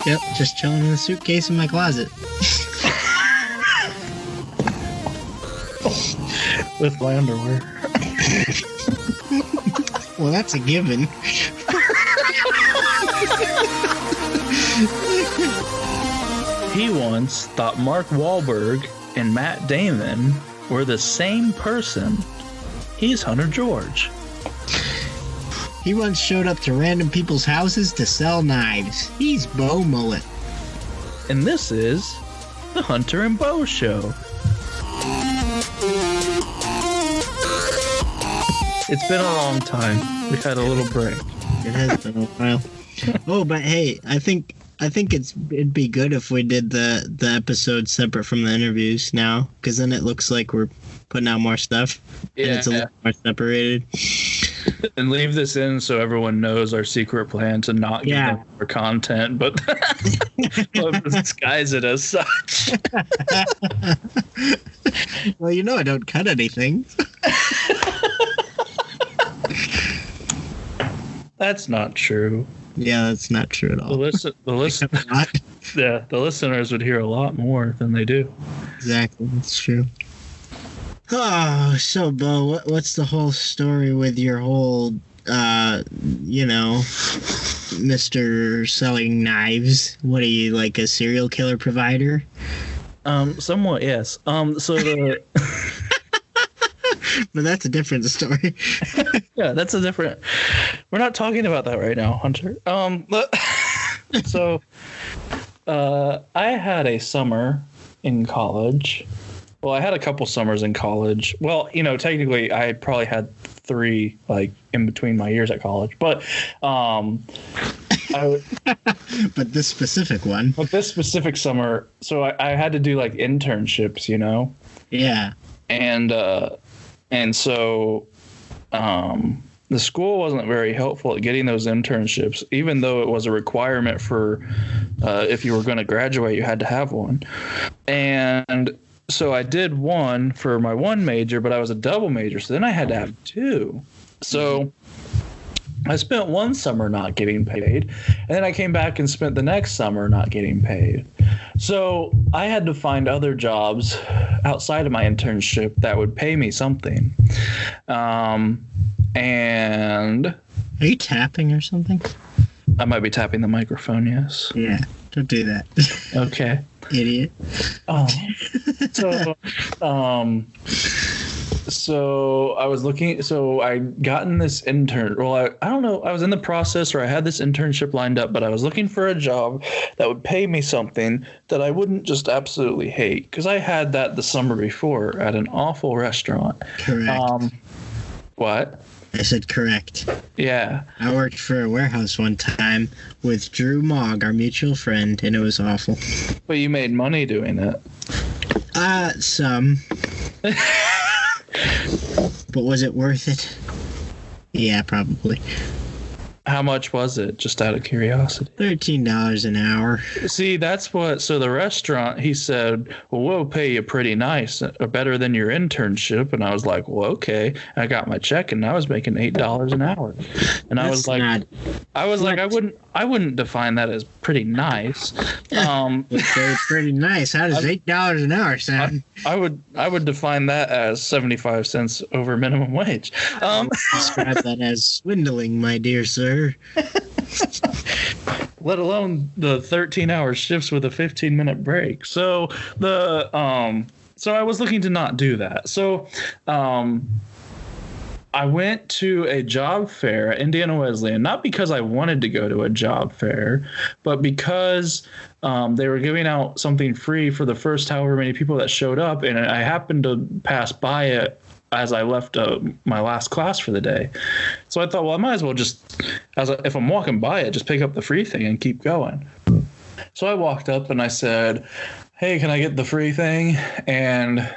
Yep, just chilling in a suitcase in my closet. With my underwear. Well, that's a given. He once thought Mark Wahlberg and Matt Damon were the same person. He's Hunter George. He once showed up to random people's houses to sell knives. He's Bo Mullet. And this is the Hunter and Bo Show. It's been a long time. We've had a little break. It has been a while. Oh, but hey, I think it'd be good if we did the episode separate from the interviews now, because then it looks like we're putting out more stuff. Yeah. And it's a little more separated. And leave this in so everyone knows our secret plan to not give them more content, but disguise it as such. Well, I don't cut anything. That's not true. Yeah, that's not true at all. The listeners would hear a lot more than they do. Exactly, that's true. Oh, so Bo, what's the whole story with your whole, Mr. Selling Knives? What are you, like a serial killer provider? Somewhat, yes. But that's a different story. Yeah, that's a different. We're not talking about that right now, Hunter. I had a summer in college. Well, I had a couple summers in college. Well, technically, I probably had 3 like in between my years at college. But but this specific one. But this specific summer, so I had to do like internships, Yeah. And so the school wasn't very helpful at getting those internships, even though it was a requirement for if you were going to graduate, you had to have one. And so I did one for my one major, but I was a double major. So then I had to have 2. So I spent one summer not getting paid, and then I came back and spent the next summer not getting paid. So I had to find other jobs outside of my internship that would pay me something. And are you tapping or something? I might be tapping the microphone, yes. Yeah, don't do that. Okay. Idiot. So I was looking, so I gotten this intern. Well, I don't know. I was in the process, or I had this internship lined up, but I was looking for a job that would pay me something that I wouldn't just absolutely hate. Because I had that the summer before at an awful restaurant. Correct. What? I said correct. Yeah. I worked for a warehouse one time with Drew Mogg, our mutual friend, and it was awful. But you made money doing it. Some. But was it worth it? Yeah, probably. How much was it, just out of curiosity? $13 an hour. See, that's what... So the restaurant, he said, well, we'll pay you pretty nice, or better than your internship. And I was like, well, okay. And I got my check, and I was making $8 an hour. And I was like, I wouldn't define that as pretty nice. It's pretty nice. How does $8 an hour sound? I would define that as 75 cents over minimum wage. Describe that as swindling, my dear sir. Let alone the 13-hour shifts with a 15-minute break. So so I was looking to not do that. So I went to a job fair at Indiana Wesleyan, not because I wanted to go to a job fair, but because they were giving out something free for the first however many people that showed up, and I happened to pass by it as I left my last class for the day. So I thought, well, I might as well just, if I'm walking by it, just pick up the free thing and keep going. So I walked up and I said, hey, can I get the free thing? And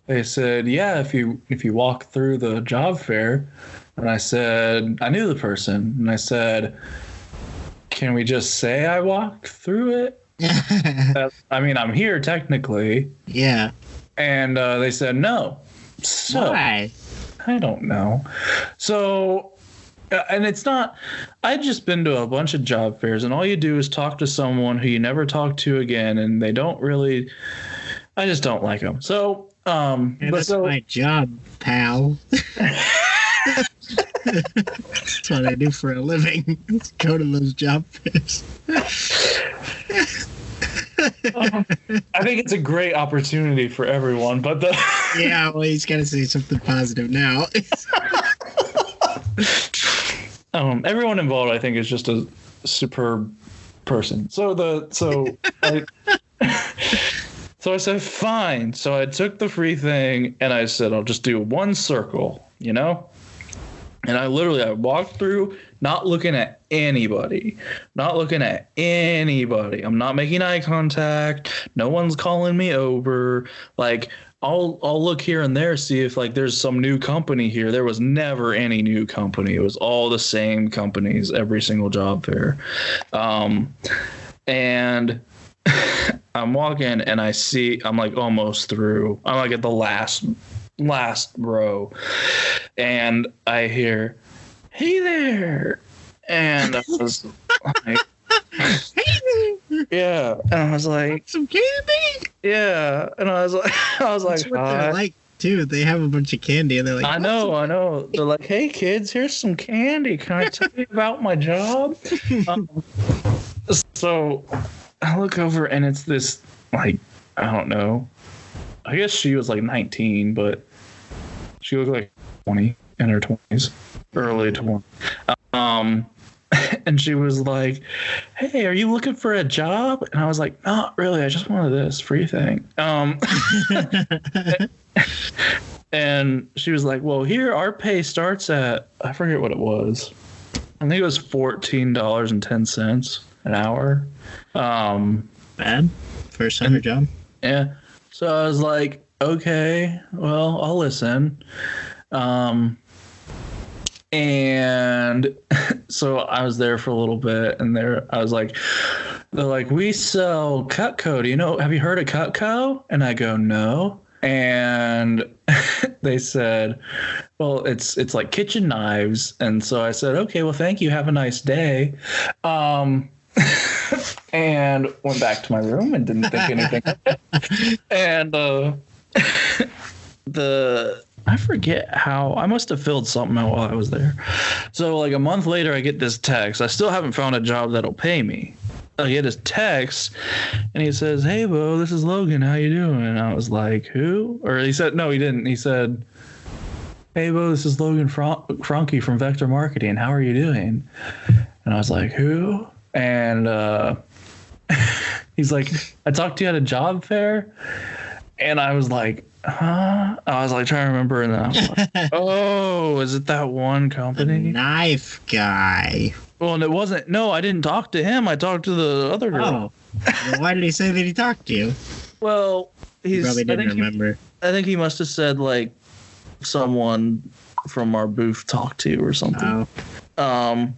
they said, yeah, if you walk through the job fair. And I said, I knew the person. And I said, can we just say I walked through it? I mean, I'm here technically. Yeah. And they said no. So why? I don't know. So And it's not, I've just been to a bunch of job fairs, and all you do is talk to someone who you never talk to again, and they don't really, I just don't like them. So, that's my job, pal. That's what I do for a living. Go to those job fairs. I think it's a great opportunity for everyone, but yeah, well, he's got to say something positive now. Everyone involved, I think, is just a superb person. So I said fine. So I took the free thing and I said I'll just do one circle, you know. And I walked through, not looking at anybody. I'm not making eye contact. No one's calling me over. Like, I'll look here and there, see if like there's some new company here. There was never any new company. It was all the same companies every single job fair. And I'm walking and I'm like almost through. I'm like at the last row, and I hear, "Hey there," and I was like, yeah, and I was like, some candy. Yeah, and I was like, That's what they're like too. They have a bunch of candy, and they're like, I know. They're like, "Hey kids, here's some candy. Can I tell you about my job?" So I look over, and it's this like, I don't know. I guess she was like 19, but she looked like 20, in her 20s, early 20s. And she was like, "Hey, are you looking for a job?" And I was like, "Not really. I just wanted this free thing." And she was like, "Well, here our pay starts at," I forget what it was. I think it was $14.10 an hour. Bad for a summer job. Yeah. So I was like, okay, well, I'll listen. And so I was there for a little bit, and they're like, "We sell Cutco. Have you heard of Cutco?" And I go, "No." And they said, "Well, it's like kitchen knives." And so I said, "Okay, well, thank you. Have a nice day." And went back to my room and didn't think anything. And I forget how, I must have filled something out while I was there. So like a month later, I get this text. I still haven't found a job that'll pay me. I get his text, and he says, "Hey, Bo, this is Logan. How you doing?" And I was like, "Who?" Or he said, no, he didn't. He said, "Hey, Bo, this is Logan Franke from Vector Marketing. How are you doing?" And I was like, "Who?" And he's like, "I talked to you at a job fair." And I was like, "Huh?" I was like trying to remember, and then I was like, "Oh, is it that one company?" The knife guy. Well, and it wasn't. No, I didn't talk to him. I talked to the other girl. Oh. Well, why did he say that he talked to you? Well, he probably didn't remember. I think he must have said like someone from our booth talked to you or something. Oh.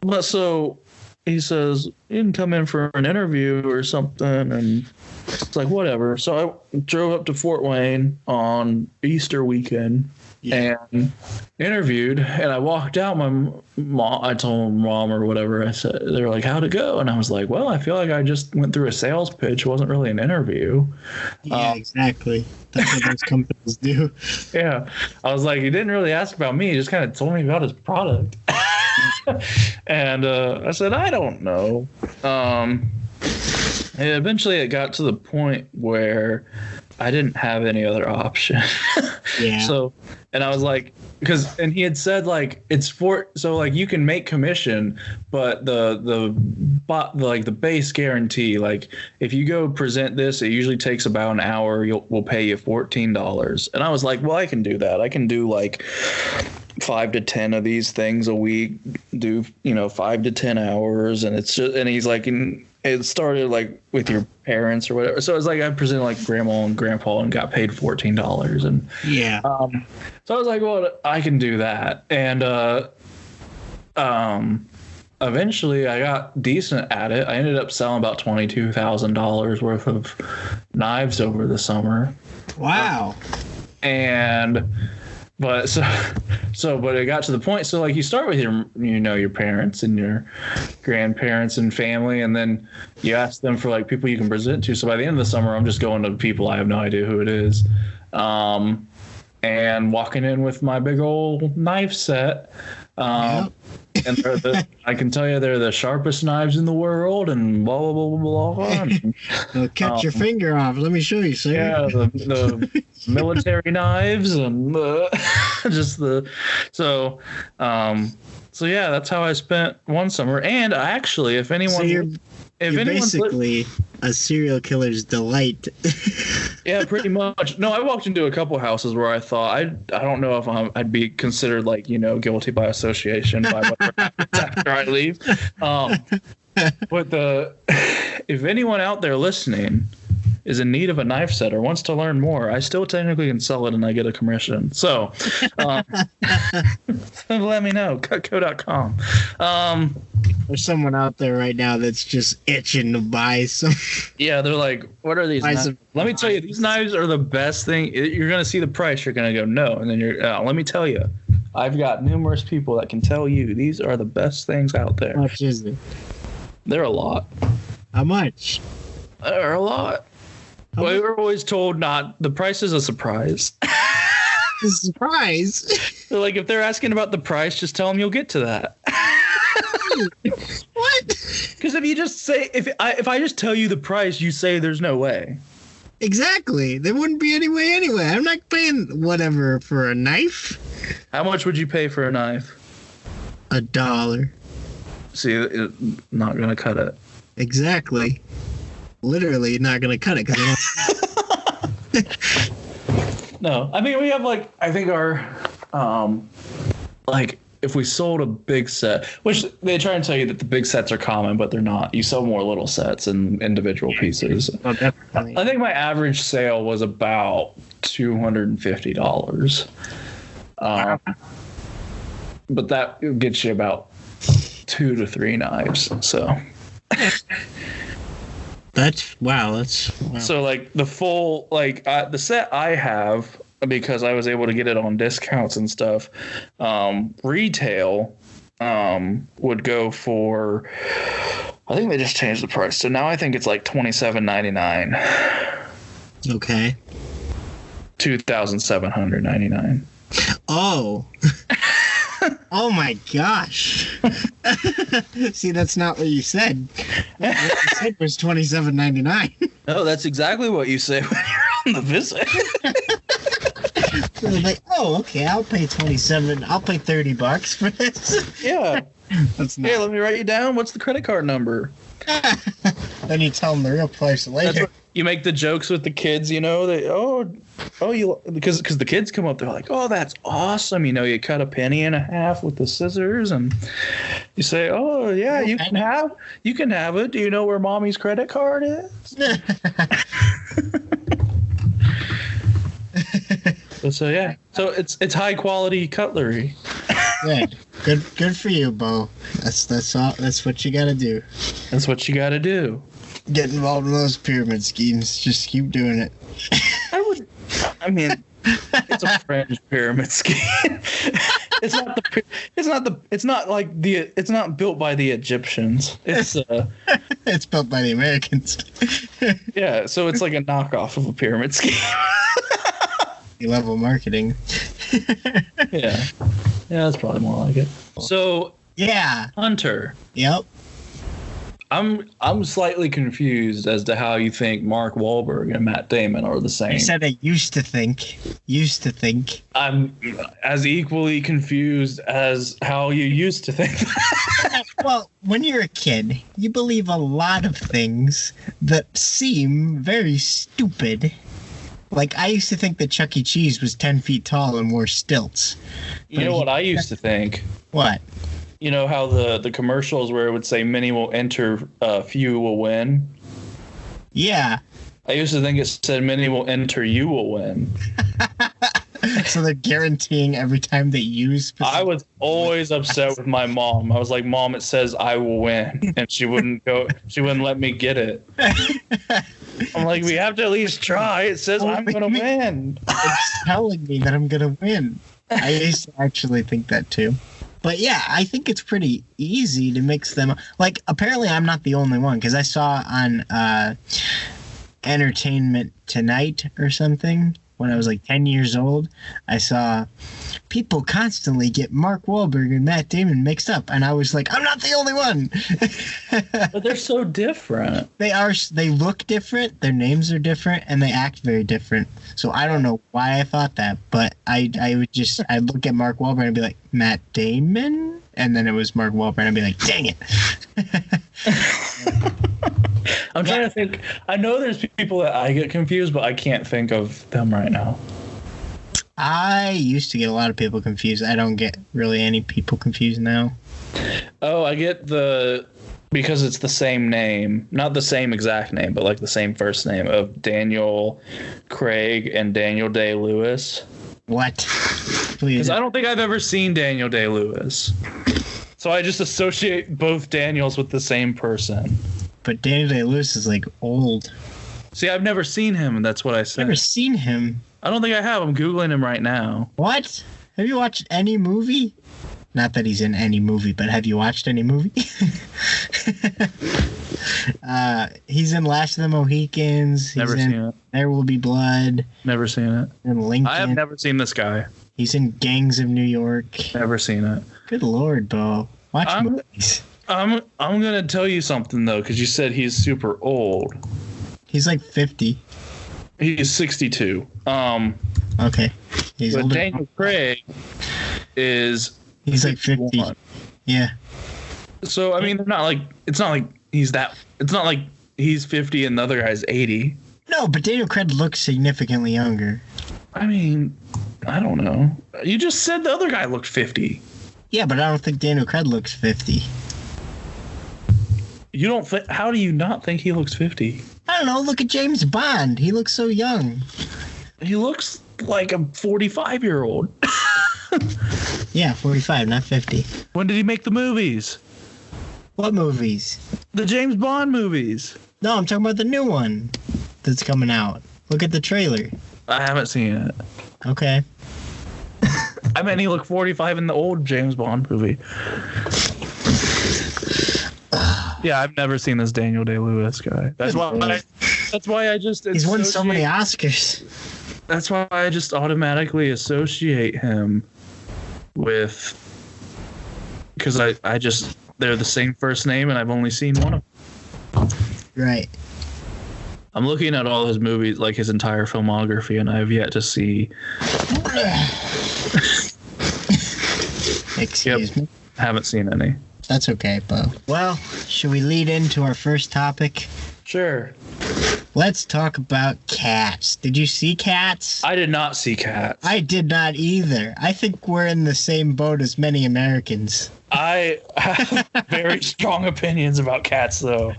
But so he says, "You can come in for an interview or something," and it's like, whatever. So I drove up to Fort Wayne on Easter weekend and interviewed, and I walked out. My mom, I told mom or whatever, I said, they're like, "How'd it go?" And I was like, "Well, I feel like I just went through a sales pitch. It wasn't really an interview." Yeah, exactly. That's what those companies do. Yeah. I was like, "He didn't really ask about me. He just kind of told me about his product." And I said, "I don't know." And eventually it got to the point where I didn't have any other option. Yeah. So, and I was like, and he had said like, so like you can make commission, but the base guarantee, like if you go present this, it usually takes about an hour. We'll pay you $14. And I was like, well, I can do that. I can do like 5 to 10 of these things a week, do 5 to 10 hours, and it's just, and he's like, it started like with your parents or whatever. So it's like I presented like grandma and grandpa and got paid $14, and yeah. So I was like, well, I can do that, and eventually I got decent at it. I ended up selling about $22,000 worth of knives over the summer. Wow. And But but it got to the point. So like you start with your parents and your grandparents and family, and then you ask them for like people you can present to. So by the end of the summer, I'm just going to people I have no idea who it is, and walking in with my big old knife set. Yep. And I can tell you they're the sharpest knives in the world, and blah blah blah blah blah. They'll cut your finger off. Let me show you, sir. Yeah, the military knives and so yeah, that's how I spent one summer. And actually, if anyone, so you're basically a serial killer's delight. Yeah, pretty much. No, I walked into a couple houses where I thought I don't know if I'd be considered like guilty by association by whatever happens after I leave. But if anyone out there listening is in need of a knife set or wants to learn more, I still technically can sell it and I get a commission. So let me know. Cutco.com. There's someone out there right now that's just itching to buy some. Yeah, they're like, what are these knives? Let me tell you, these knives are the best thing. You're going to see the price. You're going to go, no. And then let me tell you, I've got numerous people that can tell you these are the best things out there. How much is it? They're a lot. How much? They're a lot. We were always told the price is a surprise. A surprise? So like if they're asking about the price, just tell them you'll get to that. What? Because if you just say, if I just tell you the price, you say there's no way. Exactly. There wouldn't be any way anyway. I'm not paying whatever for a knife. How much would you pay for a knife? $1. See, it's not going to cut it. Exactly. Literally not going to cut it. No, I mean, we have I think our, if we sold a big set, which they try and tell you that the big sets are common, but they're not. You sell more little sets and individual pieces. Oh, definitely. I think my average sale was about $250. But that gets you about 2 to 3 knives. So that's wow. So the full the set I have, because I was able to get it on discounts and stuff, retail would go for, I think they just changed the price. So now I think it's like $27.99. Okay. $2,799. Oh. Oh my gosh. See, that's not what you said. What you said was $27.99. No, that's exactly what you say when you're on the visit. So like, oh, okay, I'll pay $30 for this. Yeah. Hey, let me write you down. What's the credit card number? Then you tell them the real price later. You make the jokes with the kids, because the kids come up, they're like, oh, that's awesome. You cut a penny in half with the scissors, and you say, oh yeah, you can have it. Do you know where mommy's credit card is? So yeah, so it's high quality cutlery. Yeah, good for you, Bo. That's all. That's what you gotta do. That's what you gotta do. Get involved in those pyramid schemes. Just keep doing it. It's a fringe pyramid scheme. It's not built by the Egyptians. It's built by the Americans. Yeah, so it's like a knockoff of a pyramid scheme. Level marketing. Yeah, that's probably more like it. So yeah, Hunter. Yep. I'm slightly confused as to how you think Mark Wahlberg and Matt Damon are the same. You said I used to think. I'm as equally confused as how you used to think. Well, when you're a kid, you believe a lot of things that seem very stupid. Like, I used to think that Chuck E. Cheese was 10 feet tall and wore stilts. You know what I used to think? What? You know how the commercials where it would say many will enter, few will win? Yeah. I used to think it said many will enter, you will win. So they're guaranteeing every time they use. I was always upset with my mom. I was like, Mom, it says I will win. And she wouldn't let me get it. I'm like, we have to at least try. It says I'm going to win. It's telling me that I'm going to win. I used to actually think that too. But yeah, I think it's pretty easy to mix them up. Like, apparently I'm not the only one, because I saw on Entertainment Tonight or something when I was like 10 years old. I saw people constantly get Mark Wahlberg and Matt Damon mixed up, and I was like, I'm not the only one. But they're so different. They look different, their names are different, and they act very different. So I don't know why I thought that, but I'd look at Mark Wahlberg and be like, Matt Damon? And then it was Mark Wahlberg, and I'd be like, dang it. I'm trying to think. I know there's people that I get confused, but I can't think of them right now. I used to get a lot of people confused. I don't get really any people confused now. Oh, I get because it's the same name, not the same exact name, but like the same first name of Daniel Craig and Daniel Day-Lewis. What? Please. Because I don't think I've ever seen Daniel Day-Lewis. So I just associate both Daniels with the same person. But Daniel Day-Lewis is like old. See, I've never seen him, and that's what I said. Never seen him? I don't think I have. I'm Googling him right now. What? Have you watched any movie? Not that he's in any movie, but have you watched any movie? He's in Last of the Mohicans. He's Never seen it. There Will Be Blood. Never seen it. In Lincoln. I have never seen this guy. He's in Gangs of New York. Never seen it. Good Lord, Bo. Watch movies. I'm gonna tell you something though, because you said he's super old. He's like 50. He's 62. Okay. He's but older. Daniel Craig is. He's like 50. Yeah. So I mean, they're not like. It's not like he's that. It's not like he's 50 and the other guy's 80. No, but Daniel Craig looks significantly younger. I mean, I don't know. You just said the other guy looked 50. Yeah, but I don't think Daniel Craig looks 50. You don't think? How do you not think he looks 50? I don't know. Look at James Bond. He looks so young. He looks like a 45-year-old. Yeah, 45, not 50. When did he make the movies? What movies? The James Bond movies. No, I'm talking about the new one that's coming out. Look at the trailer. I haven't seen it. Okay. I meant he looked 45 in the old James Bond movie. Yeah, I've never seen this Daniel Day-Lewis guy. That's why I just. He's won so many Oscars. That's why I just automatically associate him with. Because I just they're the same first name, and I've only seen one of them. Right. I'm looking at all his movies, like his entire filmography, and I have yet to see. Excuse me. Haven't seen any. That's okay, Bo. Well, should we lead into our first topic? Sure. Let's talk about Cats. Did you see Cats? I did not see Cats. I did not either. I think we're in the same boat as many Americans. I have very strong opinions about Cats, though.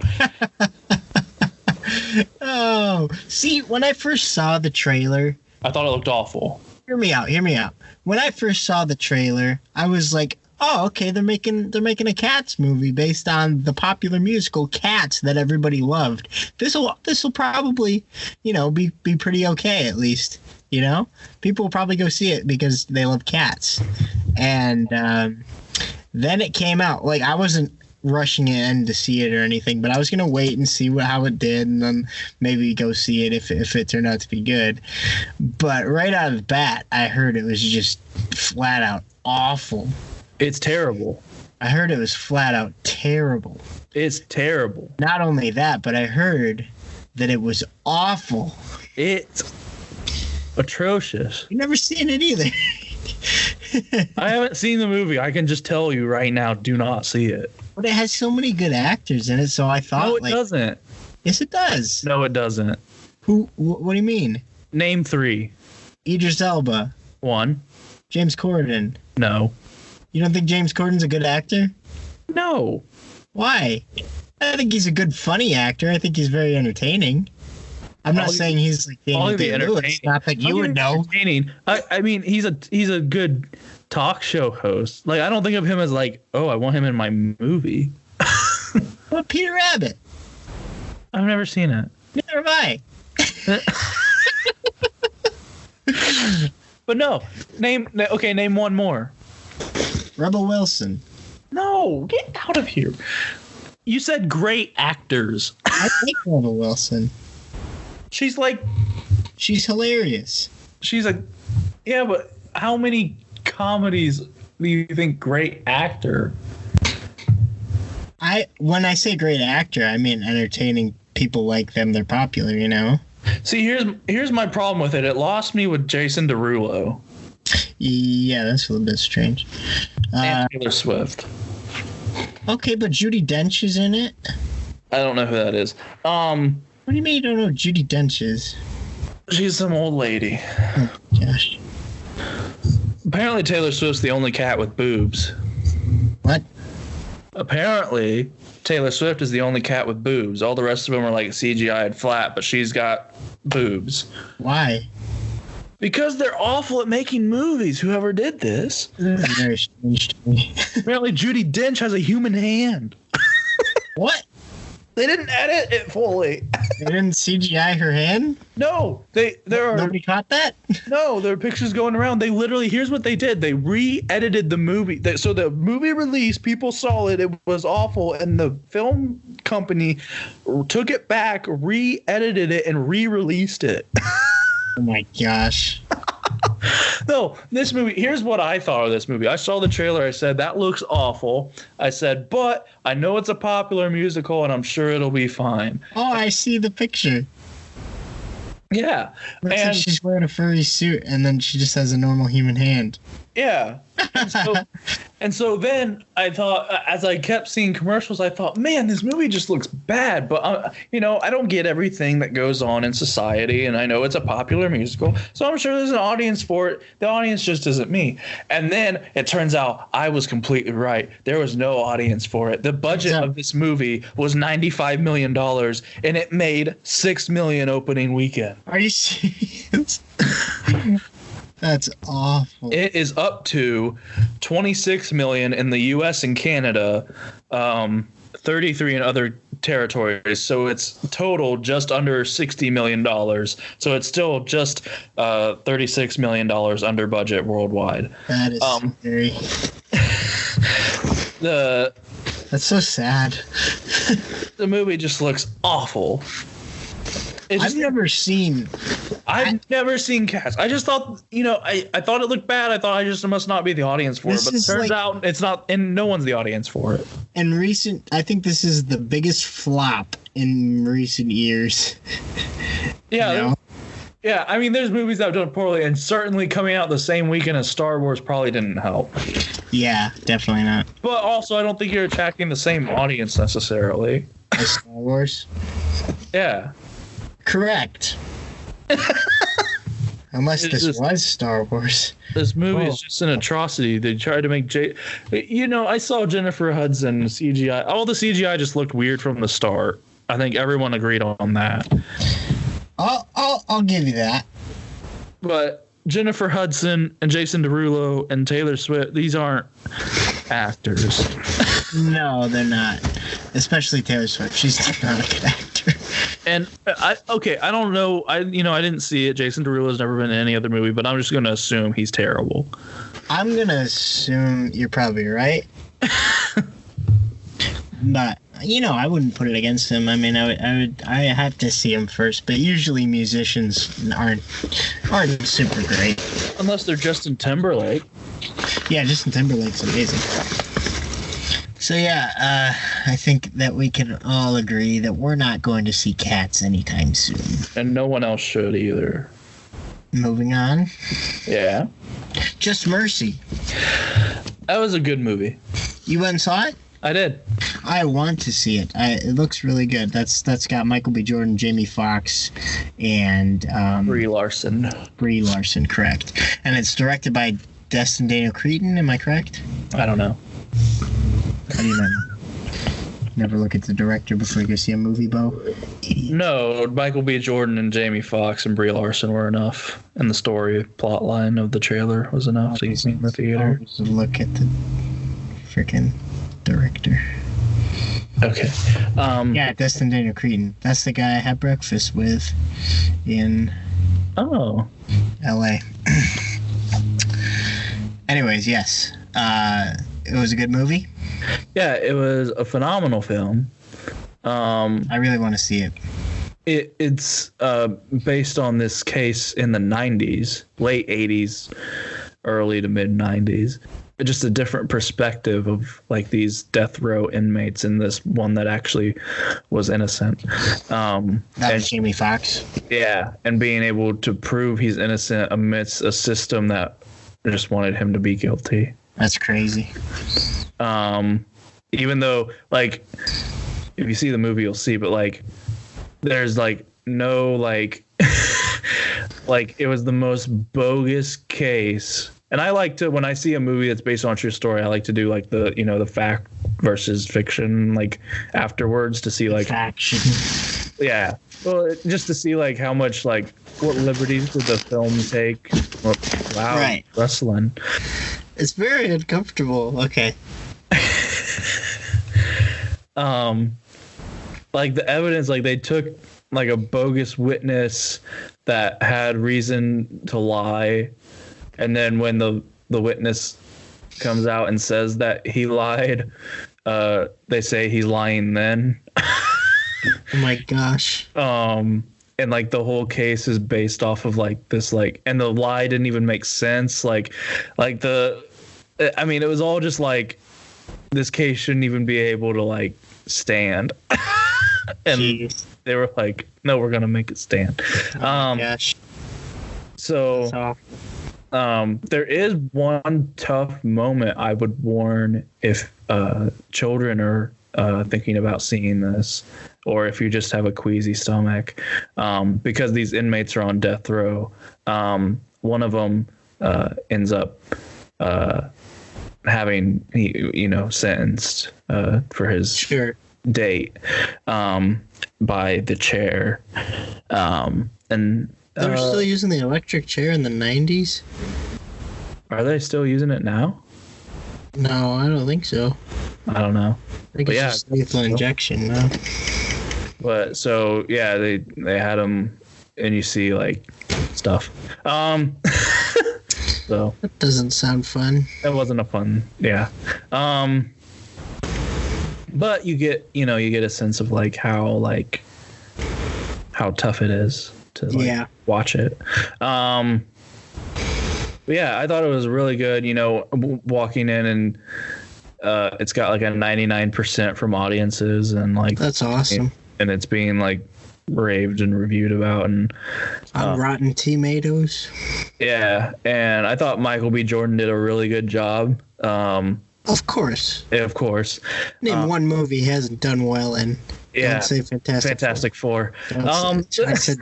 Oh, see, when I first saw the trailer... I thought it looked awful. Hear me out. When I first saw the trailer, I was like, oh, okay, they're making a Cats movie based on the popular musical Cats that everybody loved. This'll probably, be pretty okay at least. People will probably go see it because they love cats. And then it came out. Like, I wasn't rushing it in to see it or anything, but I was gonna wait and see how it did, and then maybe go see it if it turned out to be good. But right out of the bat, I heard it was just flat out awful. It's terrible. I heard it was flat out terrible. It's terrible. Not only that, but I heard that it was awful. It's atrocious. You've never seen it either. I haven't seen the movie. I can just tell you right now, do not see it. But it has so many good actors in it, so I thought... No, it doesn't. Yes, it does. No, it doesn't. Who? What do you mean? Name 3. Idris Elba. 1. James Corden. No. You don't think James Corden's a good actor? No. Why? I think he's a good, funny actor. I think he's very entertaining. I'm not saying he's like Daniel Day-Lewis. Not that you would know. I mean, he's a good talk show host. Like, I don't think of him as like, oh, I want him in my movie. What, Peter Rabbit? I've never seen it. Neither have I. But no, name one more. Rebel Wilson. No, get out of here. You said great actors. I like Rebel Wilson. She's hilarious. She's yeah, but how many comedies do you think great actor? When I say great actor, I mean entertaining people like them. They're popular, you know? See, here's my problem with it. It lost me with Jason Derulo. Yeah, that's a little bit strange. And Taylor Swift. Okay, but Judi Dench is in it? I don't know who that is. What do you mean you don't know who Judi Dench is? She's some old lady. Oh, gosh. Apparently Taylor Swift's the only cat with boobs. What? Apparently Taylor Swift is the only cat with boobs. All the rest of them are like CGI and flat, but she's got boobs. Why? Because they're awful at making movies, whoever did this. This is very strange to me. Apparently Judi Dench has a human hand. What? They didn't edit it fully. They didn't CGI her hand? No, Nobody caught that? No, there are pictures going around. They literally, here's what they did. They re-edited the movie. So the movie release, people saw it. It was awful. And the film company took it back, re-edited it, and re-released it. Oh my gosh. No, this movie, here's what I thought of this movie. I saw the trailer. I said, that looks awful. I said, but I know it's a popular musical and I'm sure it'll be fine. Oh, I see the picture. Yeah. Looks like she's wearing a furry suit and then she just has a normal human hand. Yeah. And so then I thought, as I kept seeing commercials, I thought, man, this movie just looks bad. But, I don't get everything that goes on in society. And I know it's a popular musical. So I'm sure there's an audience for it. The audience just isn't me. And then it turns out I was completely right. There was no audience for it. The budget of this movie was $95 million and it made $6 million opening weekend. Are you serious? That's awful. It is up to $26 million in the U.S. and Canada, 33 in other territories. So it's total just under $60 million. So it's still just $36 million under budget worldwide. That is scary. That's so sad. The movie just looks awful. I've never seen Cats. I just thought, I thought it looked bad. I thought I just must not be the audience for it. But it turns out it's not, and no one's the audience for it. I think this is the biggest flop in recent years. Yeah. Yeah, I mean, there's movies that have done poorly, and certainly coming out the same weekend as Star Wars probably didn't help. Yeah, definitely not. But also, I don't think you're attacking the same audience necessarily. As Star Wars? Yeah. Correct. Unless this was Star Wars. This movie is just an atrocity. They tried to make I saw Jennifer Hudson CGI. All the CGI just looked weird from the start. I think everyone agreed on that. I'll give you that. But Jennifer Hudson and Jason Derulo and Taylor Swift, these aren't actors. No, they're not. Especially Taylor Swift. She's not a good actor. And I don't know. I didn't see it. Jason Derulo's never been in any other movie, but I'm just going to assume he's terrible. I'm going to assume you're probably right. But, I wouldn't put it against him. I mean, I have to see him first, but usually musicians aren't super great. Unless they're Justin Timberlake. Yeah, Justin Timberlake's amazing. So yeah, I think that we can all agree that we're not going to see Cats anytime soon. And no one else should either. Moving on. Yeah. Just Mercy. That was a good movie. You went and saw it? I did. I want to see it. It looks really good. That's got Michael B. Jordan, Jamie Foxx, and Brie Larson. Brie Larson, correct. And it's directed by Destin Daniel Cretton. Am I correct? I don't know. How do you know? Never look at the director before you go see a movie, Bo? Idiot. No, Michael B. Jordan and Jamie Foxx and Brie Larson were enough. And the story plot line of the trailer was enough to get me in the theater. Look at the freaking director. Okay. Yeah, Destin Daniel Cretton. That's the guy I had breakfast with in L.A. Anyways, yes. It was a good movie. Yeah, it was a phenomenal film. I really want to see it. It's based on this case in the 90s, late 80s, early to mid 90s. Just a different perspective of like these death row inmates and this one that actually was innocent. That was Jamie Foxx. Yeah, and being able to prove he's innocent amidst a system that just wanted him to be guilty. That's crazy. Even though, like, if you see the movie, you'll see, but like, there's like no like, like it was the most bogus case. And I like to, when I see a movie that's based on a true story, I like to do like the, you know, the fact versus fiction, like afterwards to see like faction. Yeah. Well, just to see like how much like what liberties did the film take. Wow. Right. Wrestling. It's very uncomfortable. Okay. Like the evidence, like they took like a bogus witness that had reason to lie, and then when the witness comes out and says that he lied, they say he's lying then. Oh my gosh. And like the whole case is based off of like this, like, and the lie didn't even make sense. Like I mean, it was all just like, this case shouldn't even be able to like stand. And Jeez. They were like, no, we're gonna make it stand. Oh my gosh. So there is one tough moment I would warn if children are thinking about seeing this, or if you just have a queasy stomach, because these inmates are on death row. One of them ends up having, you know, sentenced for his date by the chair. And they were still using the electric chair in the 90s? Are they still using it now? No, I don't think so. I don't know. I think it's just lethal injection now. But so yeah, they had him, and you see like stuff. So that doesn't sound fun. That wasn't a fun, yeah. But you get a sense of like how tough it is to like watch it. But yeah, I thought it was really good. You know, walking in and it's got like a 99% from audiences, and like that's awesome. And it's being like raved and reviewed about, and on Rotten Tomatoes. Yeah, and I thought Michael B. Jordan did a really good job. Of course. Yeah, of course. Name one movie he hasn't done well in. Yeah. Don't say Fantastic Four. I said.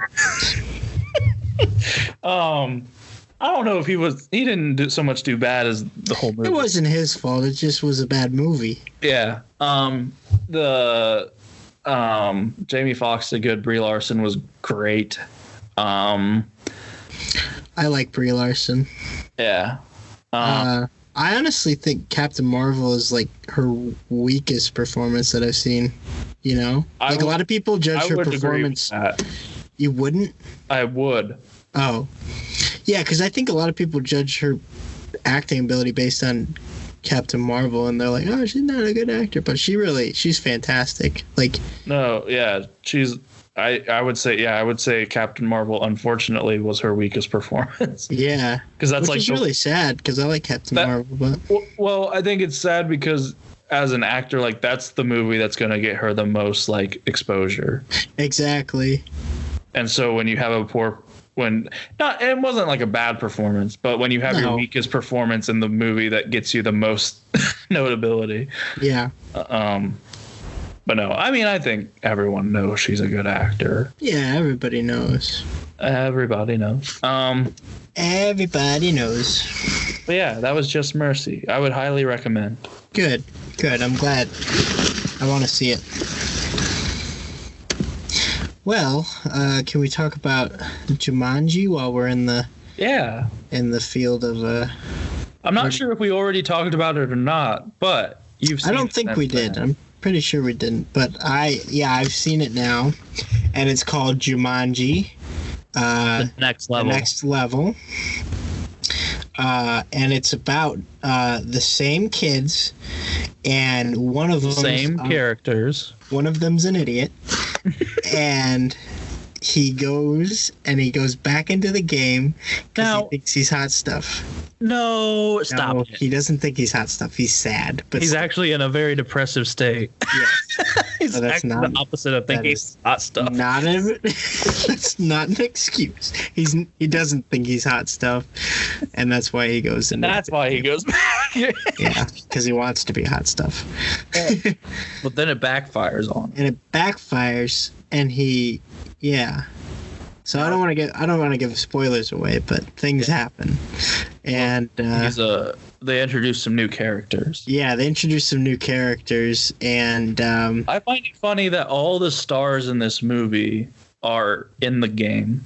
I don't know if he didn't do so much bad as the whole movie. It wasn't his fault. It just was a bad movie. Yeah. Jamie Foxx did good. Brie Larson was great. I like Brie Larson. Yeah. I honestly think Captain Marvel is like her weakest performance that I've seen. You know, a lot of people judge her performance. You wouldn't? I would. Oh, yeah, because I think a lot of people judge her acting ability based on Captain Marvel, and they're like, "Oh, she's not a good actor," but she's fantastic. Like, no, yeah, she's. I would say Captain Marvel, unfortunately, was her weakest performance. Yeah, because that's which is really sad. Because I like Captain Marvel, but well, I think it's sad because as an actor, like that's the movie that's going to get her the most like exposure. Exactly. And so when you have it wasn't like a bad performance, but when you have your weakest performance in the movie that gets you the most notability. Yeah. But no, I mean, I think everyone knows she's a good actor. Yeah, everybody knows. Everybody knows. Everybody knows. But yeah, that was Just Mercy. I would highly recommend. Good. I'm glad. I want to see it. Well, can we talk about Jumanji while we're in the field of I'm not sure if we already talked about it or not, but you've seen I don't think we did. I'm pretty sure we didn't, but I've seen it now, and it's called Jumanji. The Next Level. The Next Level. and it's about the same kids, and one of them Same characters. One of them's an idiot, and he goes back into the game because he thinks he's hot stuff. No, stop it. He doesn't think he's hot stuff. He's sad, but he's actually in a very depressive state. Yes. He's actually the opposite of thinking he's hot stuff. That's not an excuse. He doesn't think he's hot stuff, and that's why he goes. That's why he goes back. Yeah, because he wants to be hot stuff. But then it backfires on him. And it backfires, and yeah. So I don't want to give spoilers away, but things happen, and they introduced some new characters. Yeah, they introduced some new characters, and I find it funny that all the stars in this movie are in the game.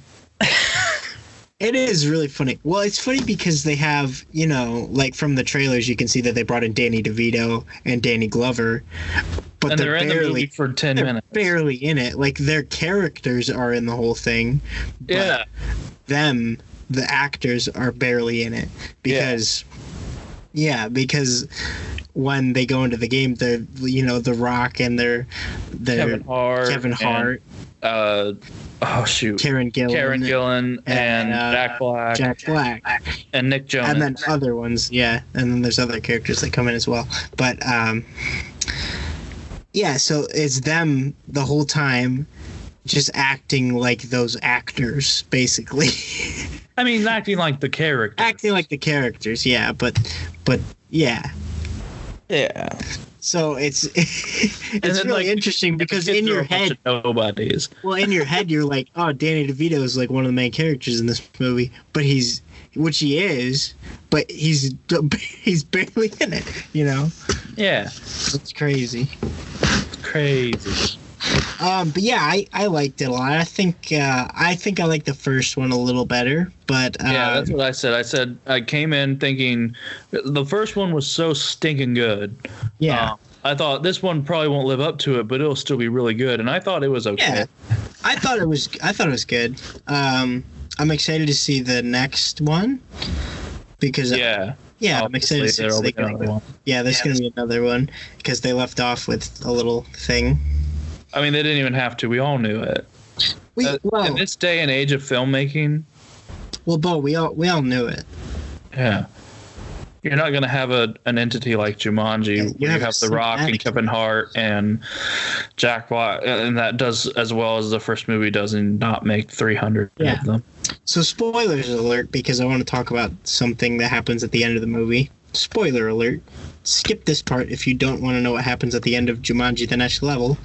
It is really funny. Well, it's funny because they have, like from the trailers, you can see that they brought in Danny DeVito and Danny Glover, but they're in the movie for 10 minutes. Barely in it. Like their characters are in the whole thing. But the actors, are barely in it because. Yeah, because when they go into the game, they're The Rock and they're Kevin Hart. Karen Gillan and Jack Black and Nick Jonas, and then other ones, and then there's other characters that come in as well. But so it's them the whole time, just acting like those actors, basically. I mean, acting like the characters. Acting like the characters, yeah, but yeah. Yeah. So it's really interesting because in your head, nobodies. Well, in your head, you're like, oh, Danny DeVito is like one of the main characters in this movie, but which he is, but he's barely in it, Yeah. It's crazy. Crazy. But yeah, I liked it a lot. I think I like the first one a little better, but that's what I said. I said I came in thinking the first one was so stinking good. Yeah. I thought this one probably won't live up to it, but it'll still be really good, and I thought it was okay. Yeah. I thought it was good. I'm excited to see the next one because I'm excited to see there's going to be another one because they left off with a little thing. I mean, they didn't even have to. We all knew it. In this day and age of filmmaking. Well, Bo, we all knew it. Yeah. You're not going to have an entity like Jumanji where you have The Rock and Kevin Hart and Jack Black, and that does as well as the first movie does and not make 300 of them. So spoilers alert, because I want to talk about something that happens at the end of the movie. Spoiler alert. Skip this part if you don't want to know what happens at the end of Jumanji The Next Level.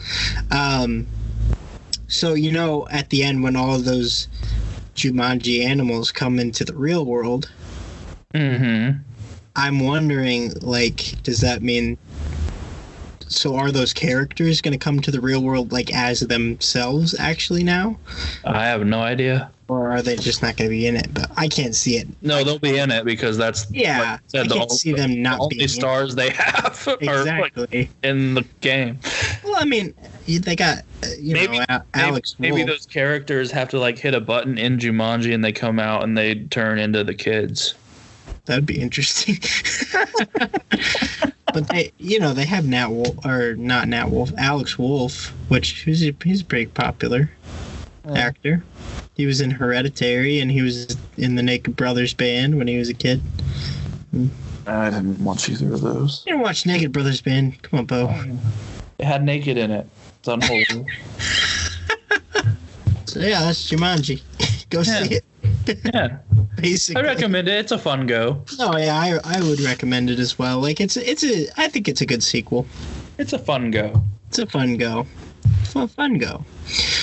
So, at the end when all of those Jumanji animals come into the real world, I'm wondering, does that mean... So are those characters going to come to the real world, as themselves, actually, now? I have no idea. Or are they just not going to be in it? But I can't see it. No, they'll be in it because that's... Yeah, I can't see them not being in it. The only stars they have exactly. are in the game. Well, I mean, they got, Alex Wolff. Maybe those characters have to, hit a button in Jumanji and they come out and they turn into the kids. That'd be interesting. But they have Alex Wolff, which he's a pretty popular actor. He was in Hereditary, and he was in the Naked Brothers band when he was a kid. I didn't watch either of those. You didn't watch Naked Brothers band? Come on, Bo. It had naked in it. It's unholy. So yeah, that's Jumanji. Go see it. Yeah. Basically. I recommend it. It's a fun go. Oh yeah, I would recommend it as well. I think it's a good sequel. It's a fun go. It's a fun go. Fun go.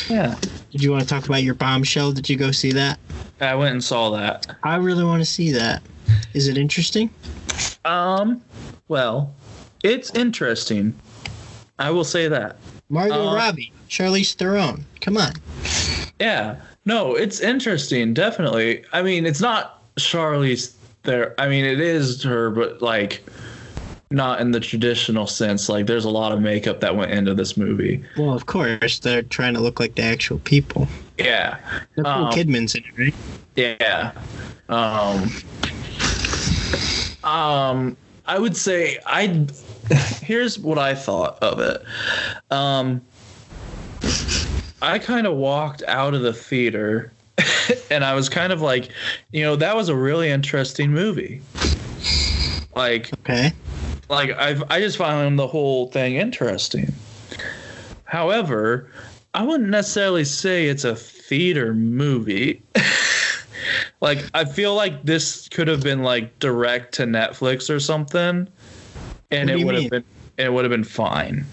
Yeah. Did you want to talk about your Bombshell? Did you go see that? I went and saw that. I really want to see that. Is it interesting? Well, it's interesting. I will say that. Margot Robbie, Charlize Theron. Come on. Yeah. No, it's interesting, definitely. I mean, it's not Charlize Theron. I mean, it is her, but not in the traditional sense. There's a lot of makeup that went into this movie. Well, of course, they're trying to look like the actual people. Yeah. Nicole Kidman's in it, right? Yeah. I would say here's what I thought of it. I kind of walked out of the theater and I was kind of like, that was a really interesting movie. Like, okay. Like I just found the whole thing interesting. However, I wouldn't necessarily say it's a theater movie. Like, I feel like this could have been like direct to Netflix or something, and it would have been fine.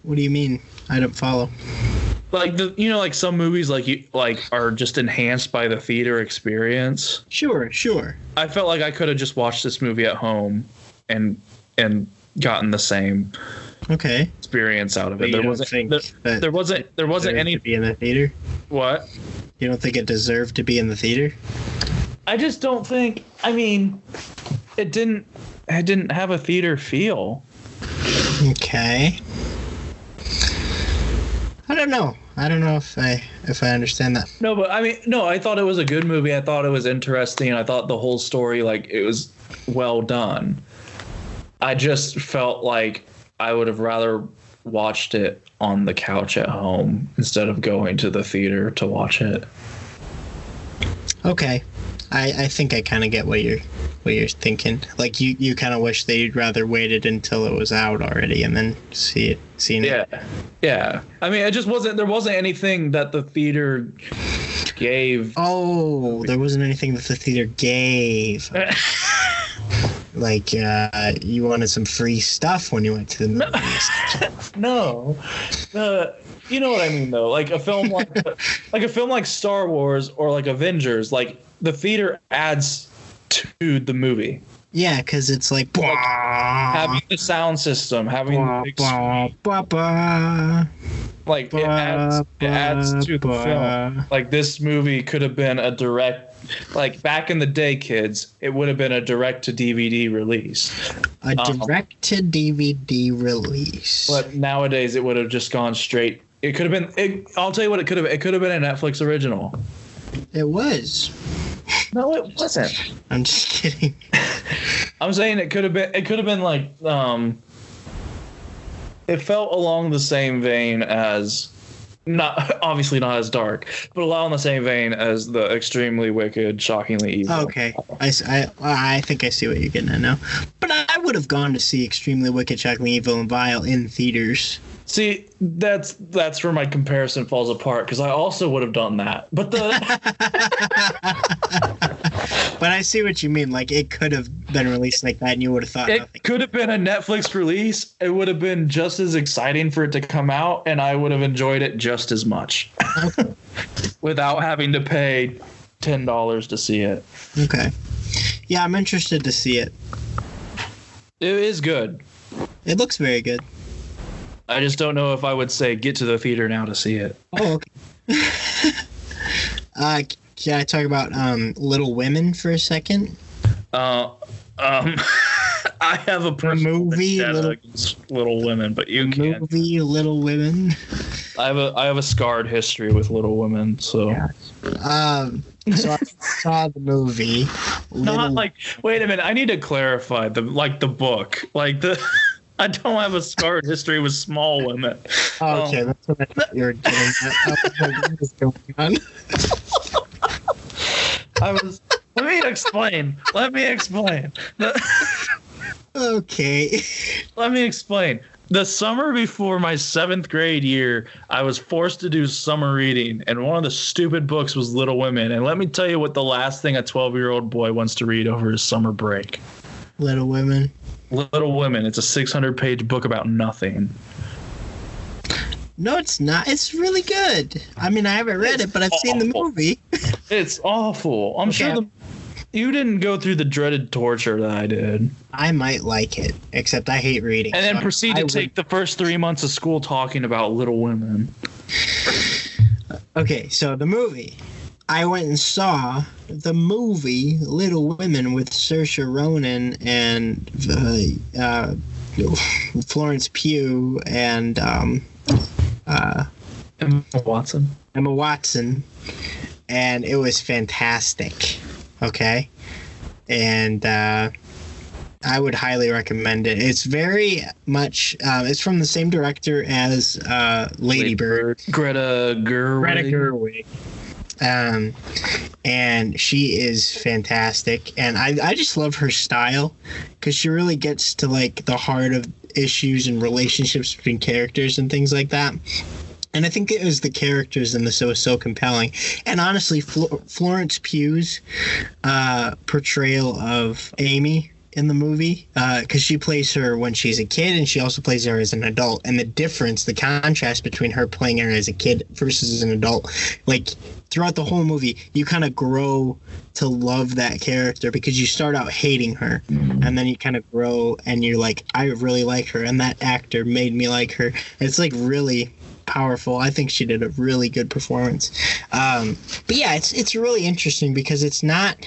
What do you mean? I don't follow. Like like some movies are just enhanced by the theater experience. Sure. I felt like I could have just watched this movie at home and gotten the same experience out of it. There wasn't any to be in the theater. What? You don't think it deserved to be in the theater? I just don't think. I mean, it didn't have a theater feel. Okay. I don't know if I understand that. No, but I mean, no, I thought it was a good movie. I thought it was interesting. I thought the whole story, it was well done. I just felt like I would have rather watched it on the couch at home instead of going to the theater to watch it. Okay. I think I kind of get what you're thinking. Like, you kind of wish they'd rather waited until it was out already and then seen it. Yeah. I mean, there wasn't anything that the theater gave. Oh, there wasn't anything that the theater gave. Like, you wanted some free stuff when you went to the movies. No. You know what I mean, though. Like a film like Star Wars or like Avengers, like the theater adds to the movie. Yeah, because it's like having the sound system, having the big screen. Like it adds to the film. Like this movie could have been a direct. Like back in the day, kids, it would have been a direct-to-DVD release. A direct-to-DVD release. But nowadays, it would have just gone straight. It could have been. I'll tell you what it could have. It could have been a Netflix original. It was. No, it wasn't. I'm just kidding. I'm saying it could have been. It could have been like. It felt along the same vein as. Obviously not as dark, but along the same vein as the Extremely Wicked, Shockingly Evil. Okay, I think I see what you're getting at now. But I would have gone to see Extremely Wicked, Shockingly Evil, and Vile in theaters. See, that's where my comparison falls apart, because I also would have done that. But But I see what you mean. Like, it could have been released like that, and you would have thought it nothing. Could have been a Netflix release. It would have been just as exciting for it to come out, and I would have enjoyed it just as much. Okay. Without having to pay $10 to see it. Okay. Yeah, I'm interested to see it. It is good. It looks very good. I just don't know if I would say get to the theater now to see it. Oh, okay. Can I talk about Little Women for a second? I have a personal movie Little Women, but you can't. Movie Little Women. I have a scarred history with Little Women, so. Yeah. So I saw the movie. Wait a minute. I need to clarify the book. I don't have a scarred history with small women. Oh, okay, that's what I thought you were getting at. I was like, what is going on? Let me explain. Okay. Let me explain. The summer before my 7th grade year, I was forced to do summer reading, and one of the stupid books was Little Women. And let me tell you what the last thing a 12-year-old boy wants to read over his summer break. Little Women. Little Women. It's a 600-page book about nothing. No, it's not. It's really good. I mean, I haven't read it, but I've seen the movie. It's awful. I'm sure you didn't go through the dreaded torture that I did. I might like it, except I hate reading. And then proceed to take the first 3 months of school talking about Little Women. Okay, so the movie. I went and saw the movie Little Women with Saoirse Ronan and Florence Pugh and Emma Watson, and it was fantastic. Okay, and I would highly recommend it. It's very much. It's from the same director as Lady Bird. Greta Gerwig. And she is fantastic, and I just love her style because she really gets to like the heart of issues and relationships between characters and things like that. And I think it was the characters in this that was so compelling. And honestly, Florence Pugh's portrayal of Amy in the movie, because she plays her when she's a kid and she also plays her as an adult. And the difference, the contrast between her playing her as a kid versus as an adult, like throughout the whole movie, you kind of grow to love that character because you start out hating her. And then you kind of grow and you're like, I really like her. And that actor made me like her. It's like really powerful. I think she did a really good performance. But yeah, it's really interesting because it's not.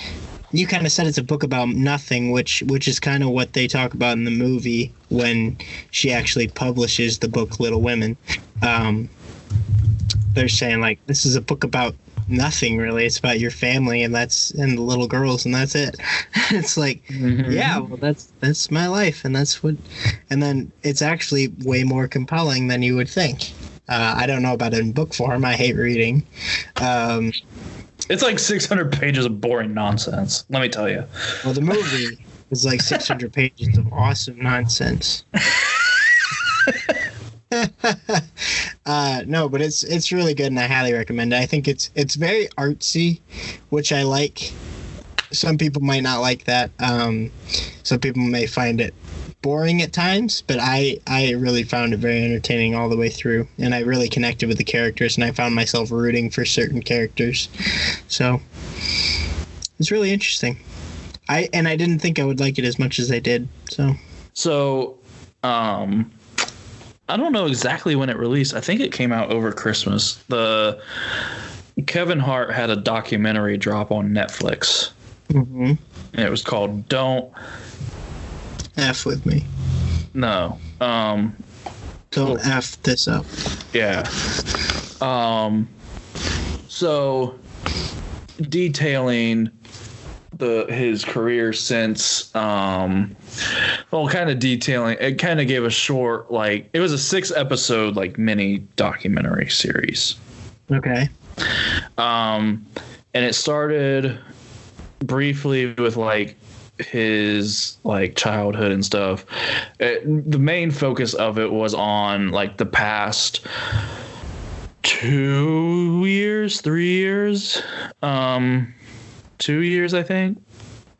You kind of said it's a book about nothing, which is kind of what they talk about in the movie when she actually publishes the book Little Women. They're saying like this is a book about nothing really. It's about your family and the little girls and that's it. It's like, yeah, well that's my life and that's what. And then it's actually way more compelling than you would think. I don't know about it in book form. I hate reading. It's like 600 pages of boring nonsense, let me tell you. Well, the movie is like 600 pages of awesome nonsense. No, but it's really good, and I highly recommend it. I think it's very artsy, which I like. Some people might not like that. Some people may find it boring at times, but I really found it very entertaining all the way through, and I really connected with the characters, and I found myself rooting for certain characters. So it's really interesting. I didn't think I would like it as much as I did. So I don't know exactly when it released. I think it came out over Christmas. The Kevin Hart had a documentary drop on Netflix. And it was called Don't F with me. No. Don't F this up. Yeah. So detailing his career since kind of detailing, it kind of gave a short, like, it was a 6-episode like mini documentary series. Okay. And it started briefly with like his like childhood and stuff. The main focus of it was on like the past 2 years, 3 years, 2 years, I think,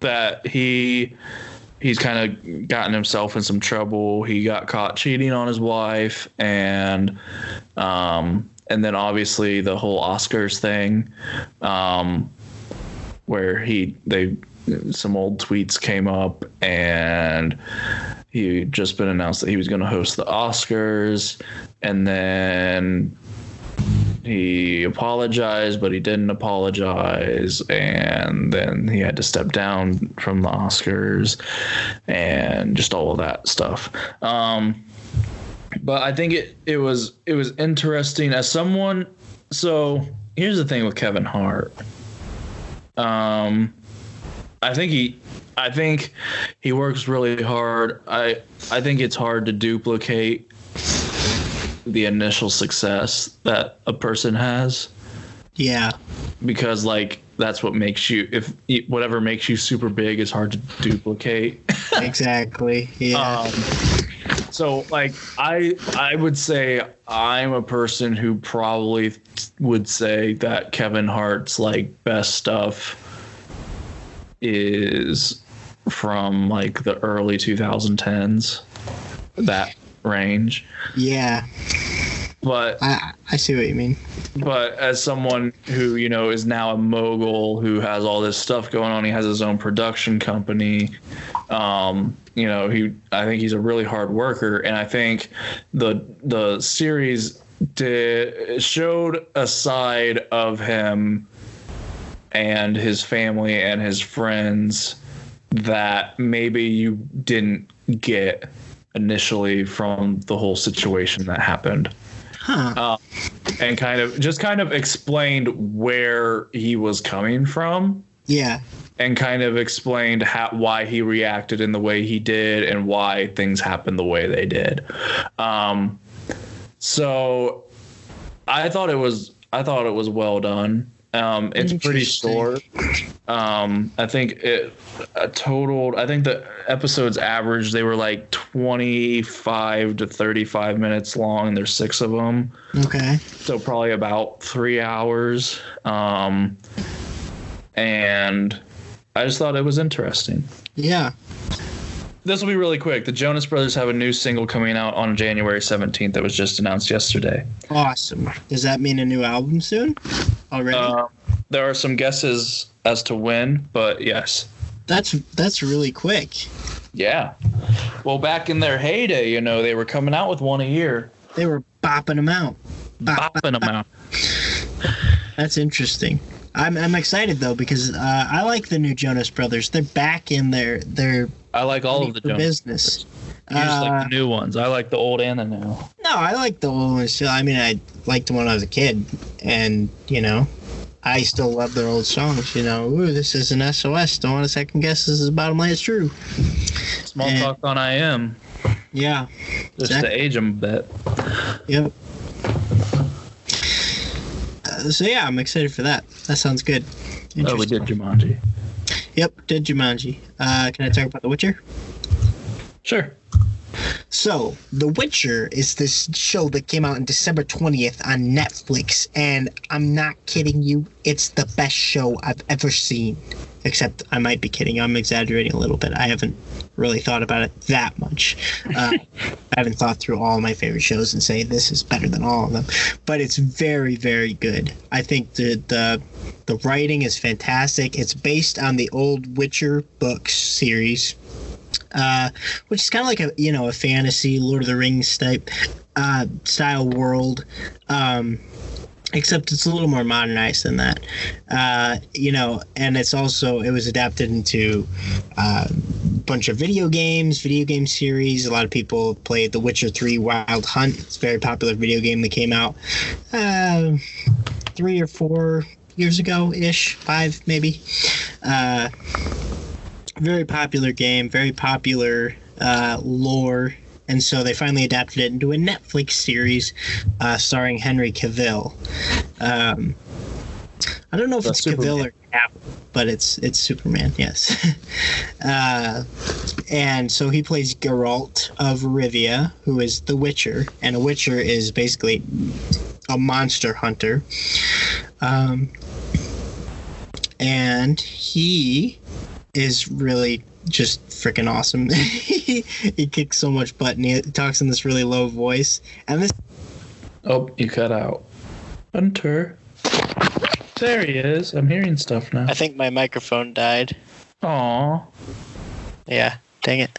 that he's kind of gotten himself in some trouble. He got caught cheating on his wife, and then obviously the whole Oscars thing, where some old tweets came up, and he just been announced that he was going to host the Oscars, and then he apologized, but he didn't apologize, and then he had to step down from the Oscars, and just all of that stuff. But I think it was interesting as someone. So here's the thing with Kevin Hart. I think he works really hard. I think it's hard to duplicate the initial success that a person has. Yeah. Because like that's what makes you, whatever makes you super big is hard to duplicate. Exactly. Yeah. So like I would say I'm a person who probably would say that Kevin Hart's like best stuff is from like the early 2010s, that range. Yeah. But I see what you mean. But as someone who, is now a mogul who has all this stuff going on, he has his own production company. I think he's a really hard worker, and I think the series showed a side of him and his family and his friends that maybe you didn't get initially from the whole situation that happened. And kind of explained where he was coming from. Yeah. and kind of explained why he reacted in the way he did and why things happened the way they did. So I thought it was well done. It's pretty short. I think it totaled. I think the episodes average they were like 25 to 35 minutes long, and there's 6 of them. Okay. So probably about 3 hours. And I just thought it was interesting. Yeah. This will be really quick. The Jonas Brothers have a new single coming out on January 17th that was just announced yesterday. Awesome. Does that mean a new album soon? Already? There are some guesses as to when, but yes. That's really quick. Yeah. Well, back in their heyday, you know, they were coming out with one a year. They were bopping them out. Bopping them out. That's interesting. I'm excited though because I like the new Jonas Brothers. They're back in their I like all of the Jonas business. You just like the new ones. I like the old and the new. No, I like the old ones too. I mean, I liked them when I was a kid, and you know, I still love their old songs. You know, ooh, this is an SOS. Don't want to second guess. This is bottom line. It's true. Small talk on I Am. Yeah. Just to age them a bit. Yep. So yeah, I'm excited for that. That sounds good. Oh, we did Jumanji. Yep, did Jumanji. Can I talk about The Witcher? Sure. So, The Witcher is this show that came out on December 20th on Netflix, and I'm not kidding you, it's the best show I've ever seen. Except I might be kidding. I'm exaggerating a little bit. I haven't really thought about it that much. I haven't thought through all my favorite shows and say this is better than all of them. But it's very, very good. I think the writing is fantastic. It's based on the old Witcher books series, which is kind of like a fantasy Lord of the Rings type style world. Except it's a little more modernized than that, and it was adapted into a bunch of video game series. A lot of people played The Witcher 3 Wild Hunt. It's a very popular video game that came out 3 or 4 years ago-ish, 5 maybe. Very popular game, very popular lore. And so they finally adapted it into a Netflix series starring Henry Cavill. I don't know if it's Superman. Cavill or Cavill, but it's Superman, yes. And so he plays Geralt of Rivia, who is the Witcher. And a Witcher is basically a monster hunter. And he is really just freaking awesome. He kicks so much butt, and he talks in this really low voice. And this. Oh, you cut out. Hunter. There he is. I'm hearing stuff now. I think my microphone died. Aw. Yeah, dang it.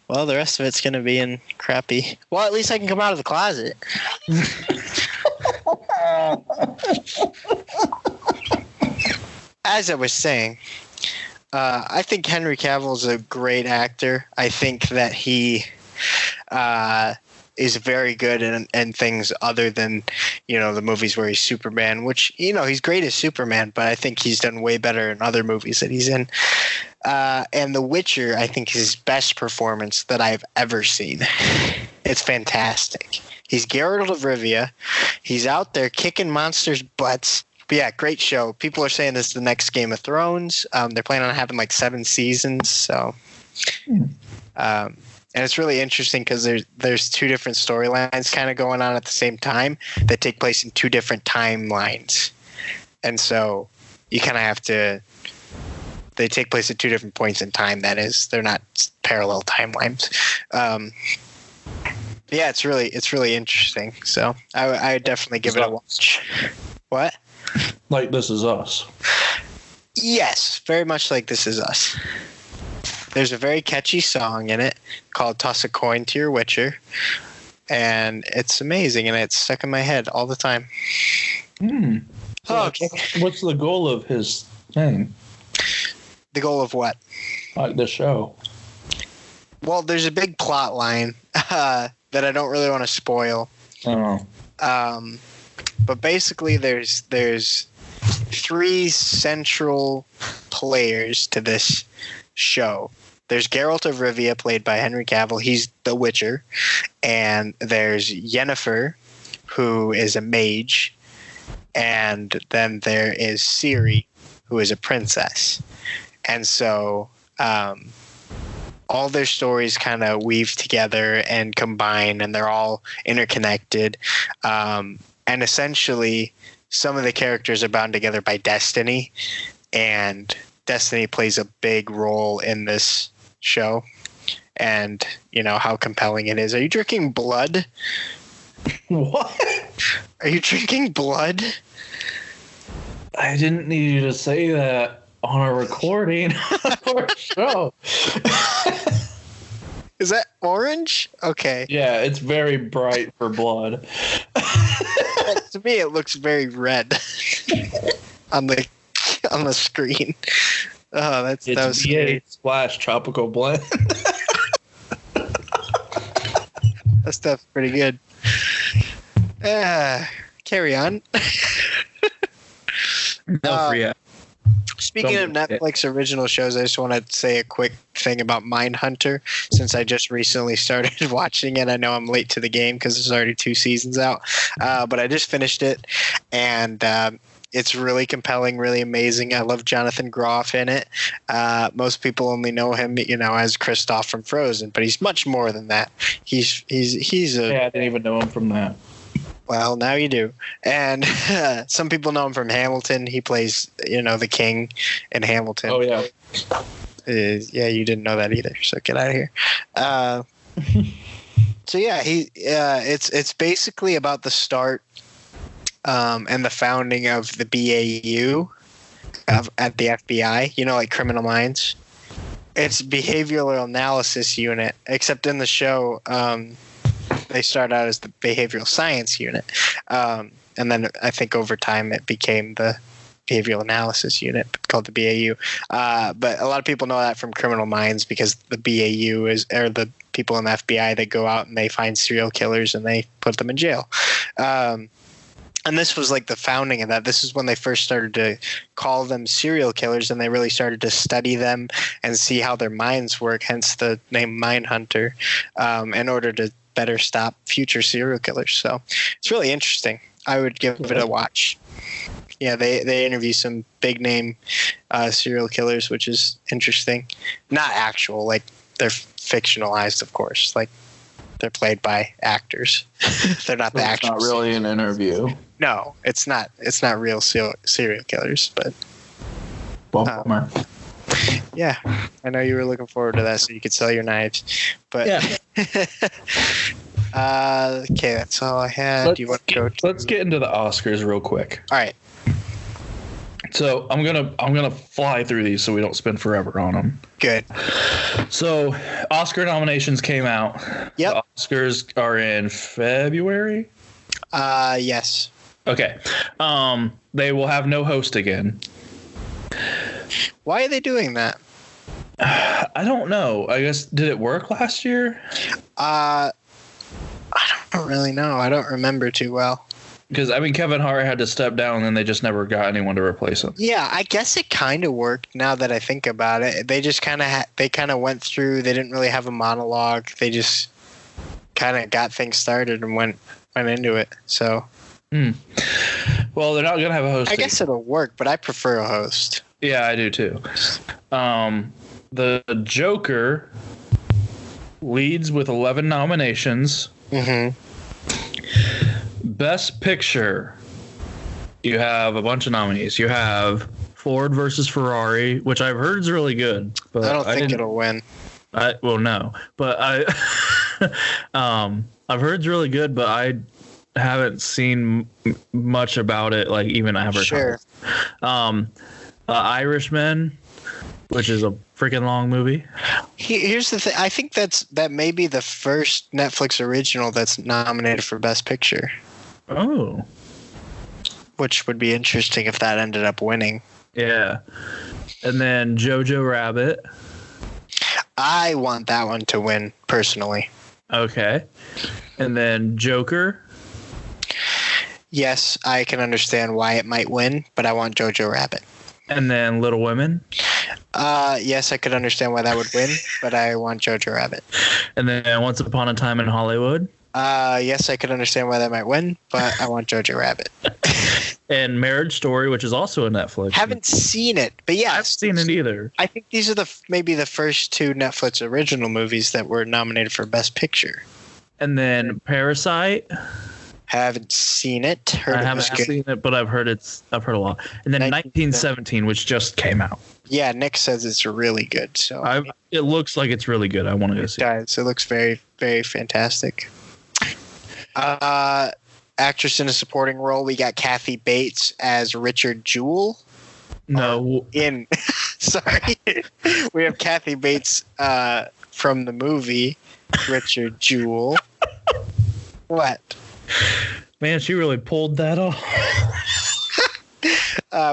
Well, the rest of it's going to be in crappy. Well, at least I can come out of the closet. As I was saying, I think Henry Cavill is a great actor. I think that he is very good in things other than, the movies where he's Superman, which, he's great as Superman, but I think he's done way better in other movies that he's in. And The Witcher, I think, is his best performance that I've ever seen. It's fantastic. He's Geralt of Rivia. He's out there kicking monsters' butts. But yeah, great show. People are saying this is the next Game of Thrones. They're planning on having like 7 seasons. So, and it's really interesting because there's 2 different storylines kind of going on at the same time that take place in 2 different timelines. And so you kind of have to. They take place at 2 different points in time. That is, they're not parallel timelines. Yeah, it's really interesting. So I would definitely give it a watch. What? Like This Is Us. Yes, very much like This Is Us. There's a very catchy song in it called Toss a Coin to Your Witcher. And it's amazing, and it's stuck in my head all the time. So okay. What's the goal of his thing? The goal of what? Like the show. Well, there's a big plot line that I don't really want to spoil. Oh. But basically, there's 3 central players to this show. There's Geralt of Rivia, played by Henry Cavill. He's the Witcher. And there's Yennefer, who is a mage. And then there is Ciri, who is a princess. And so all their stories kind of weave together and combine, and they're all interconnected. And essentially, some of the characters are bound together by destiny, and destiny plays a big role in this show. And you know how compelling it is. Are you drinking blood? What? Are you drinking blood? I didn't need you to say that on a recording or a show. Is that orange? Okay. Yeah, it's very bright for blood. To me, it looks very red on the screen. Oh, that was V8 Splash Tropical Blend. That stuff's pretty good. Carry on. Speaking of Netflix original shows, I just want to say a quick thing about Mindhunter, since I just recently started watching it. I know I'm late to the game because there's already 2 seasons out, but I just finished it, and it's really compelling, really amazing. I love Jonathan Groff in it. Most people only know him, as Kristoff from Frozen, but he's much more than that. He's a... Yeah, I didn't even know him from that. Well, now you do. And some people know him from Hamilton. He plays, the king in Hamilton. Oh, yeah. Yeah, you didn't know that either, so get out of here. So, yeah, it's basically about the start and the founding of the BAU at the FBI, like Criminal Minds. It's Behavioral Analysis Unit, except in the show... they start out as the Behavioral Science Unit. And then I think over time it became the Behavioral Analysis Unit called the BAU. But a lot of people know that from Criminal Minds because the BAU are the people in the FBI that go out and they find serial killers and they put them in jail. And this was like the founding of that. This is when they first started to call them serial killers, and they really started to study them and see how their minds work, hence the name Mindhunter, in order to better stop future serial killers. So it's really interesting. I would give it a watch. Yeah, they interview some big name serial killers, which is interesting. Not actual, like they're fictionalized, of course. Like they're played by actors. They're not the actors. It's not really an interview. No, it's not. It's not real serial killers, but. Bummer. Yeah, I know you were looking forward to that so you could sell your knives. But yeah. Okay, that's all I had. Do you want to go let's get into the Oscars real quick. All right. So I'm gonna fly through these so we don't spend forever on them. Good. So Oscar nominations came out. Yep. The Oscars are in February. Yes. Okay. They will have no host again. Why are they doing that? I don't know. I guess, did it work last year? I don't really know. I don't remember too well. Because, Kevin Hart had to step down and they just never got anyone to replace him. Yeah, I guess it kind of worked now that I think about it. They just kind of went through. They didn't really have a monologue. They just kind of got things started and went into it. So. Well, they're not going to have a host. I guess it'll work, but I prefer a host. Yeah, I do too. The Joker leads with 11 nominations. Mm-hmm. Best Picture, you have a bunch of nominees. You have Ford versus Ferrari, which I've heard is really good. But I don't think it'll win. No. But I've heard it's really good, but I haven't seen much about it, like even advertised. Sure. Irishman, which is a freaking long movie. Here's the thing. I think that may be the first Netflix original that's nominated for Best Picture. Oh. Which would be interesting if that ended up winning. Yeah. And then Jojo Rabbit. I want that one to win, personally. Okay. And then Joker. Yes, I can understand why it might win, but I want Jojo Rabbit. And then Little Women. Yes, I could understand why that would win, but I want Jojo Rabbit. And then Once Upon a Time in Hollywood. Yes, I could understand why that might win, but I want Jojo Rabbit. And Marriage Story, which is also a Netflix. Haven't seen it, but yeah, I've seen it either. I think these are maybe the first two Netflix original movies that were nominated for Best Picture. And then Parasite. Haven't seen it. I haven't seen it, but I've heard a lot. And then 1917, which just came out. Yeah, Nick says it's really good. So it looks like it's really good. I want to go see it. It looks very, very fantastic. Actress in a supporting role, we got Kathy Bates as Richard Jewell. No. Sorry. We have Kathy Bates from the movie Richard Jewell. What? Man, she really pulled that off.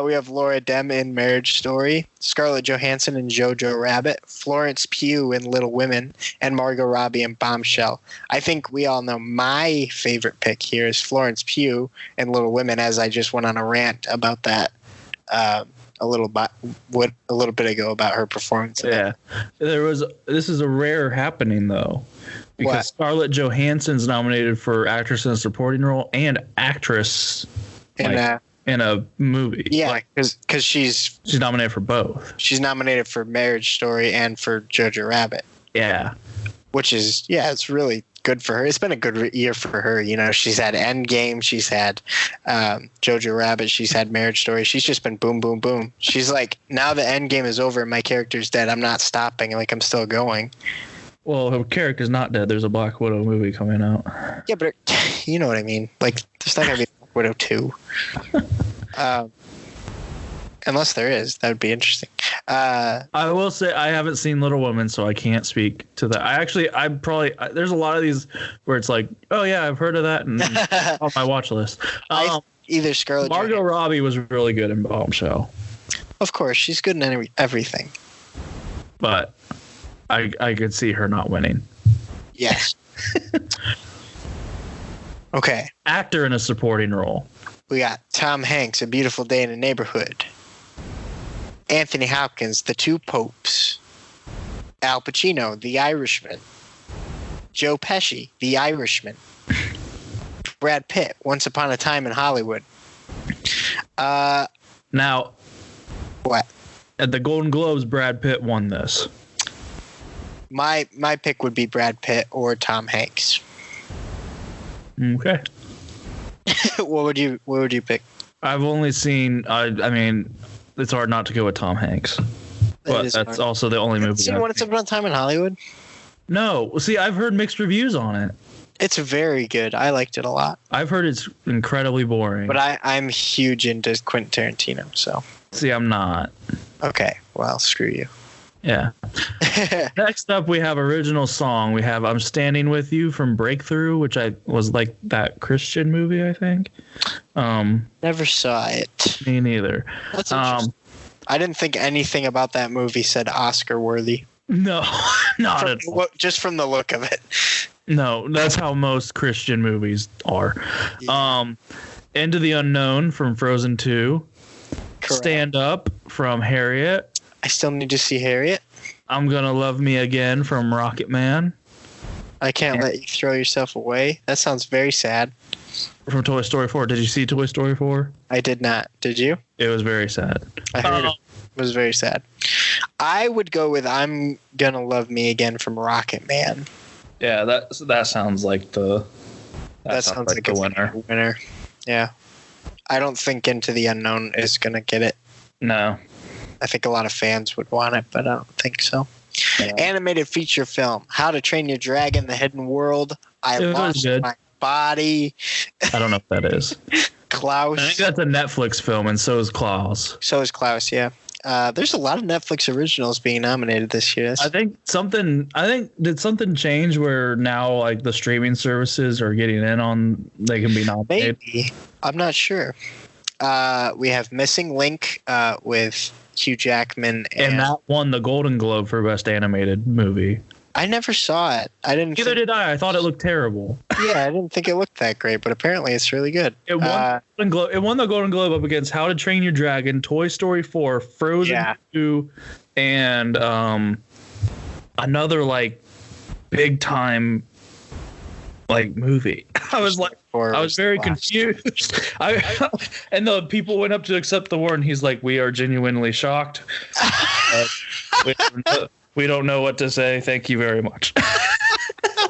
We have Laura Dern in Marriage Story, Scarlett Johansson in Jojo Rabbit, Florence Pugh in Little Women, and Margot Robbie in Bombshell. I think we all know my favorite pick here is Florence Pugh in Little Women, as I just went on a rant about that a little bit ago about her performance. Yeah, this is a rare happening though, because Scarlett Johansson's nominated for actress in a supporting role and actress in a movie. Yeah, because she's nominated for both. She's nominated for Marriage Story and for Jojo Rabbit. Yeah, which is it's really good for her. It's been a good year for her. You know, she's had Endgame, she's had Jojo Rabbit, she's had Marriage Story. She's just been boom, boom, boom. She's like, now the Endgame is over and my character's dead. I'm not stopping. Like, I'm still going. Well, her character's not dead. There's a Black Widow movie coming out. Yeah, but you know what I mean. Like, there's not gonna be Black Widow 2. Unless there is, that would be interesting. I will say I haven't seen Little Women, so I can't speak to that. There's a lot of these where it's like, oh yeah, I've heard of that and on my watch list. Either Scarlett Margot Robbie was really good in Bombshell. Of course, she's good in everything. But I could see her not winning. Yes. Okay. Actor in a supporting role. We got Tom Hanks, A Beautiful Day in the Neighborhood. Anthony Hopkins, The Two Popes. Al Pacino, The Irishman. Joe Pesci, The Irishman. Brad Pitt, Once Upon a Time in Hollywood. Now, what? At the Golden Globes, Brad Pitt won this. My pick would be Brad Pitt or Tom Hanks. Okay. What would you pick? I've only seen. I mean, it's hard not to go with Tom Hanks, but that's also the only movie. Seen Once Upon a Time in Hollywood? No. See, I've heard mixed reviews on it. It's very good. I liked it a lot. I've heard it's incredibly boring. But I'm huge into Quentin Tarantino, so. See, I'm not. Okay. Well, screw you. Yeah. Next up, we have original song. We have "I'm Standing With You" from Breakthrough, which was like that Christian movie, I think. Never saw it. Me neither. That's interesting. I didn't think anything about that movie said Oscar worthy. No, not at all. Just from the look of it. No, that's how most Christian movies are. Yeah. Into the Unknown from Frozen 2. Correct. Stand Up from Harriet. I still need to see Harriet. I'm Gonna Love Me Again from Rocket Man. I Can't Let You Throw Yourself Away. That sounds very sad. From Toy Story 4. Did you see Toy Story 4? I did not. Did you? It was very sad. I heard it was very sad. I would go with I'm Gonna Love Me Again from Rocket Man. Yeah, that sounds like the sounds like the winner. Yeah. I don't think Into the Unknown is gonna get it. No. I think a lot of fans would want it, but I don't think so. Yeah. Animated feature film: How to Train Your Dragon: The Hidden World. I Lost My Body. I don't know if that is. Klaus. I think that's a Netflix film, and so is Klaus. So is Klaus, yeah. There's a lot of Netflix originals being nominated this year. did something change where now like the streaming services are getting in on they can be nominated? Maybe. I'm not sure. We have Missing Link with Hugh Jackman. And that won the Golden Globe for Best Animated Movie. I never saw it. I didn't. Neither did I. I thought it looked terrible. Yeah, I didn't think it looked that great, but apparently it's really good. It won the Golden Globe up against How to Train Your Dragon, Toy Story 4, Frozen 2, and another like big time like movie. I was very confused. And the people went up to accept the award, and he's like, "We are genuinely shocked. We don't know what to say. Thank you very much."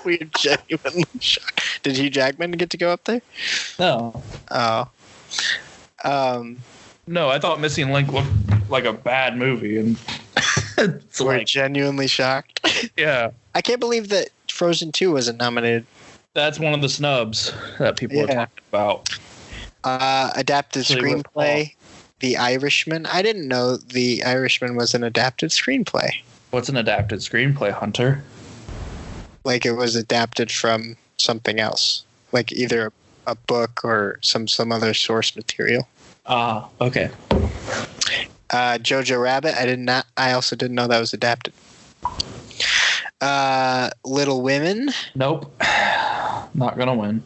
We are genuinely shocked. Did Hugh Jackman get to go up there? No. Oh. No, I thought Missing Link looked like a bad movie, and we're genuinely shocked. Yeah. I can't believe that Frozen 2 wasn't nominated. That's one of the snubs that people are talking about. Adapted screenplay, The Irishman. I didn't know The Irishman was an adapted screenplay. What's an adapted screenplay, Hunter? Like it was adapted from something else, like either a book or some other source material. Ah, okay. Jojo Rabbit. I also didn't know that was adapted. Little Women. Nope. Not gonna win.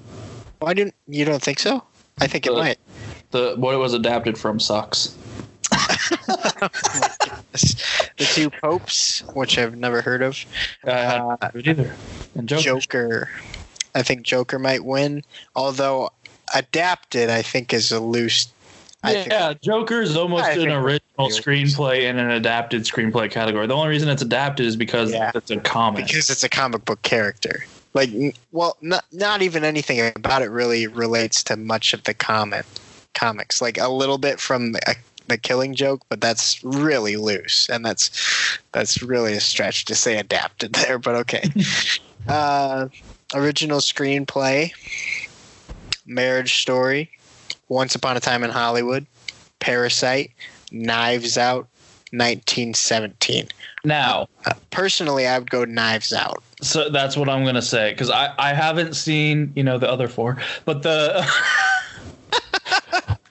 Why didn't you don't think so? I think it might. What it was adapted from sucks. The Two Popes, which I've never heard of. Either. And Joker. I think Joker might win. Although adapted, I think is a loose. Joker is almost an original screenplay in an adapted screenplay category. The only reason it's adapted is because it's a comic. Because it's a comic book character. Like, well, not even anything about it really relates to much of the comics. Like a little bit from the Killing Joke, but that's really loose, and that's really a stretch to say adapted there. But okay. Original screenplay: Marriage Story, Once Upon a Time in Hollywood, Parasite, Knives Out, 1917. Now, personally, I would go Knives Out. So that's what I'm gonna say, because I haven't seen the other four, but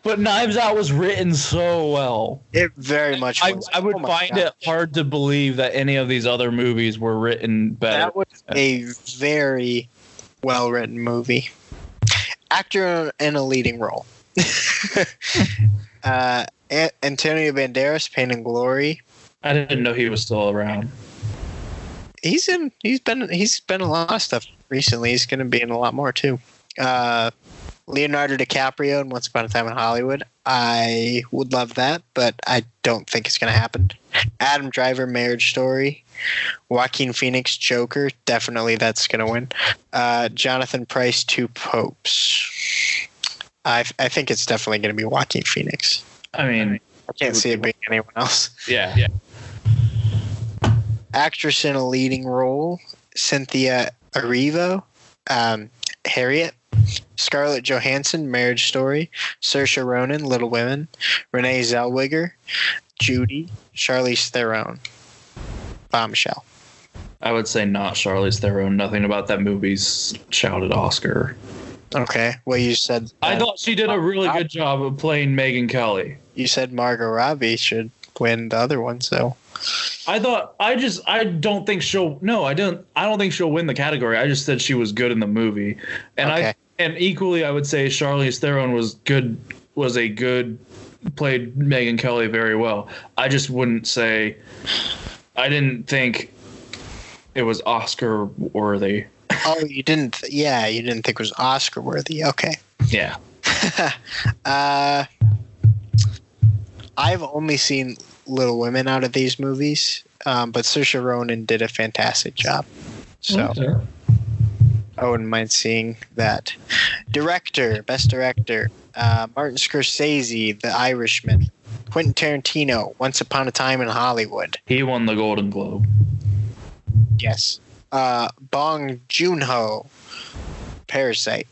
but Knives Out was written so well. It very much was. I would find it hard to believe that any of these other movies were written better. That was a very well written movie. Actor in a leading role. Antonio Banderas, Pain and Glory. I didn't know he was still around. He's been a lot of stuff recently. He's going to be in a lot more too. Leonardo DiCaprio in Once Upon a Time in Hollywood. I would love that, but I don't think it's going to happen. Adam Driver, Marriage Story. Joaquin Phoenix, Joker. Definitely that's going to win. Jonathan Pryce, Two Popes. I think it's definitely going to be Joaquin Phoenix. I mean, I can't see it being anyone else. Yeah. Actress in a leading role: Cynthia Erivo, Harriet. Scarlett Johansson, Marriage Story. Saoirse Ronan, Little Women. Renee Zellweger, Judy. Charlize Theron, Bombshell. I would say not Charlize Theron. Nothing about that movie's shouted Oscar. Okay, well you said. I thought she did a really good job of playing Megyn Kelly. You said Margot Robbie should win the other one, so. I don't think she'll win the category. I just said she was good in the movie. And and equally I would say Charlize Theron played Megyn Kelly very well. I just wouldn't say I didn't think it was Oscar worthy. Oh, you didn't you didn't think it was Oscar worthy. Okay. Yeah. I've only seen Little Women out of these movies, but Saoirse Ronan did a fantastic job. So I wouldn't mind seeing that. Best director, Martin Scorsese, The Irishman. Quentin Tarantino, Once Upon a Time in Hollywood. He won the Golden Globe. Yes. Bong Joon-ho, Parasite.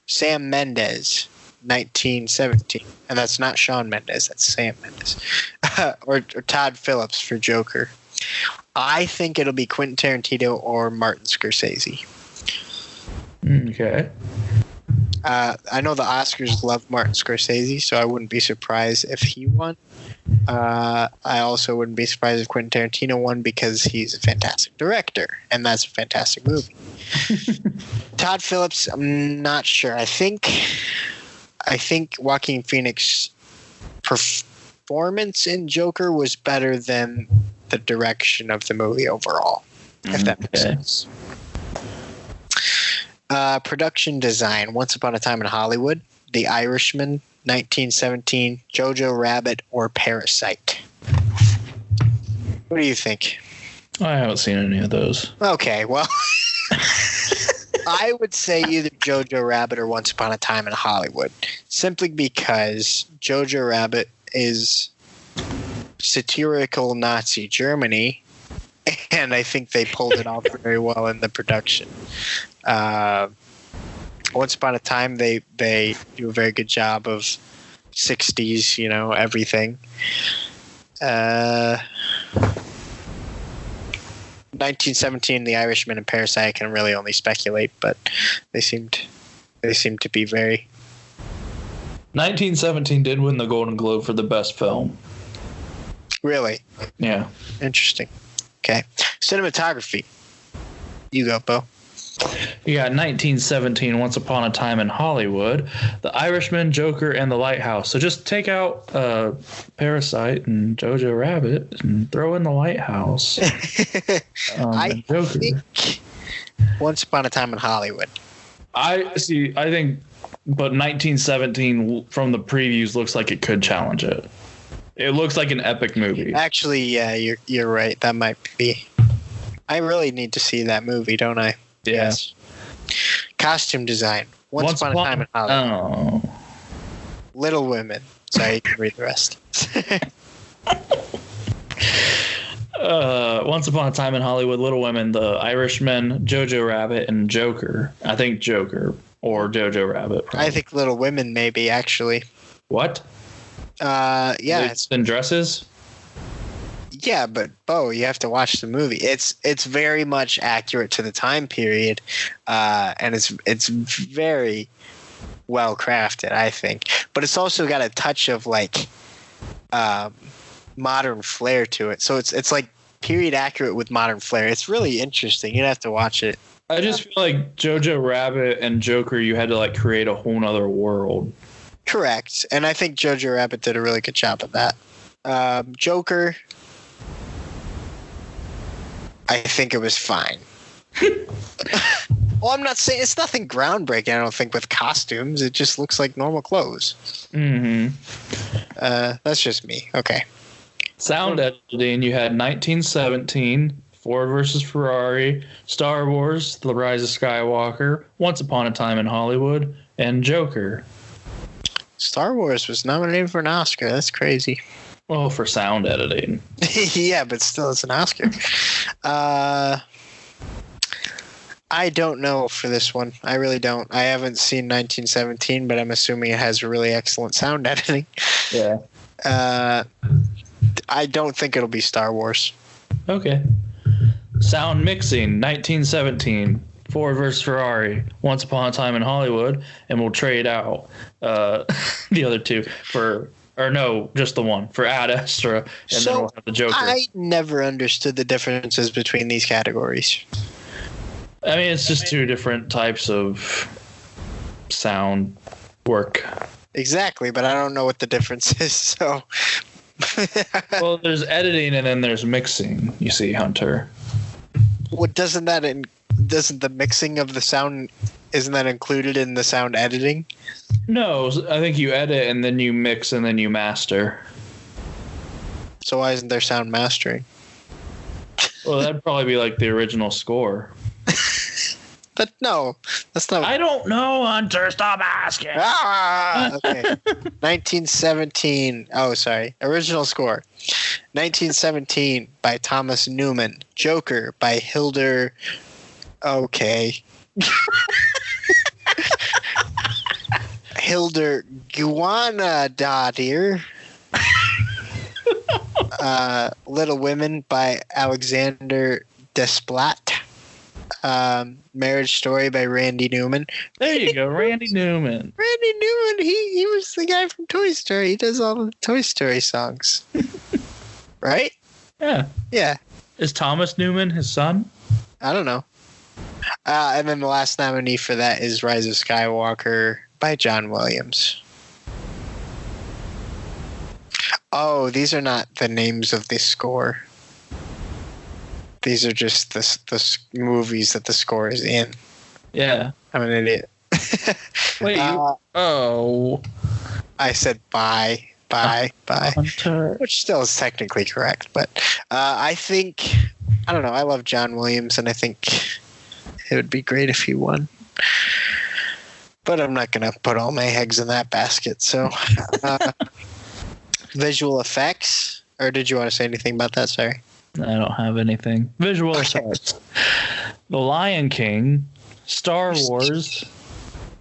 Sam Mendes, 1917. And that's not Shawn Mendes, that's Sam Mendes. or Todd Phillips for Joker. I think it'll be Quentin Tarantino or Martin Scorsese. Okay. I know the Oscars love Martin Scorsese, so I wouldn't be surprised if he won. I also wouldn't be surprised if Quentin Tarantino won because he's a fantastic director, and that's a fantastic movie. Todd Phillips, I'm not sure. I think Joaquin Phoenix's performance in Joker was better than the direction of the movie overall, if that makes sense. Production design, Once Upon a Time in Hollywood, The Irishman, 1917, Jojo Rabbit, or Parasite. What do you think? I haven't seen any of those. Okay, well, I would say either Jojo Rabbit or Once Upon a Time in Hollywood, simply because Jojo Rabbit is satirical Nazi Germany, and I think they pulled it off very well in the production. Once Upon a Time, they do a very good job of 60s, everything. 1917, The Irishman, and Parasite, I can really only speculate, but they seem to be very. 1917 did win the Golden Globe for the best film. Really? Yeah. Interesting. Okay. Cinematography. You go, Bo. You got 1917, Once Upon a Time in Hollywood, The Irishman, Joker, and The Lighthouse. So just take out Parasite and Jojo Rabbit and throw in The Lighthouse. I think Once Upon a Time in Hollywood. I think, but 1917 from the previews looks like it could challenge it. It looks like an epic movie. Actually, yeah, you're right. That might be. I really need to see that movie, don't I? Yeah. Yes. Costume design. Once Upon a Time in Hollywood. Oh. Little Women. Sorry, you can read the rest. Once Upon a Time in Hollywood, Little Women, The Irishman, Jojo Rabbit, and Joker. I think Joker or Jojo Rabbit. Probably. I think Little Women, maybe, actually. What? Yeah. It's in dresses? Yeah, but Bo, you have to watch the movie. It's very much accurate to the time period, and it's very well crafted, I think. But it's also got a touch of like modern flair to it. So it's like period accurate with modern flair. It's really interesting. You'd have to watch it. I just feel like Jojo Rabbit and Joker, you had to like create a whole nother world. Correct, and I think Jojo Rabbit did a really good job of that. Joker. I think it was fine. Well, I'm not saying it's nothing groundbreaking. I don't think with costumes. It just looks like normal clothes. Mm-hmm. That's just me. Okay. Sound editing. You had 1917, Ford versus Ferrari, Star Wars, The Rise of Skywalker, Once Upon a Time in Hollywood, and Joker. Star Wars was nominated for an Oscar. That's crazy. Well, for sound editing. Yeah, but still, it's an Oscar. I don't know for this one. I really don't. I haven't seen 1917, but I'm assuming it has really excellent sound editing. Yeah. I don't think it'll be Star Wars. Okay. Sound mixing, 1917, Ford versus Ferrari, Once Upon a Time in Hollywood, and we'll trade out the other two for... Or no, just the one for Ad Astra, and then we'll have the Joker. I never understood the differences between these categories. I mean, it's just two different types of sound work. Exactly, but I don't know what the difference is, so... Well, there's editing and then there's mixing, you see, Hunter. What doesn't the mixing of the sound, isn't that included in the sound editing? No, I think you edit and then you mix and then you master. So why isn't there sound mastering? Well, that'd probably be like the original score. But no, that's not. I don't know, Hunter. Stop asking. Okay. 1917. Oh, sorry. Original score. 1917 by Thomas Newman. Joker by Hildur. Okay. Hildur Guanadottir. Little Women by Alexander Desplat. Marriage Story by Randy Newman. There you go, Randy Newman. Randy Newman, he was the guy from Toy Story. He does all the Toy Story songs. right? Yeah. Yeah. Is Thomas Newman his son? I don't know. And then the last nominee for that is Rise of Skywalker by John Williams. Oh, these are not the names of the score. These are just the movies that the score is in. Yeah. I'm an idiot. Wait, I said bye, Hunter. which still is technically correct. But I think, I don't know, I love John Williams, and I think it would be great if he won. But I'm not going to put all my eggs in that basket. So, visual effects, or did you want to say anything about that? Sorry. I don't have anything. Visual effects. The Lion King, Star Wars.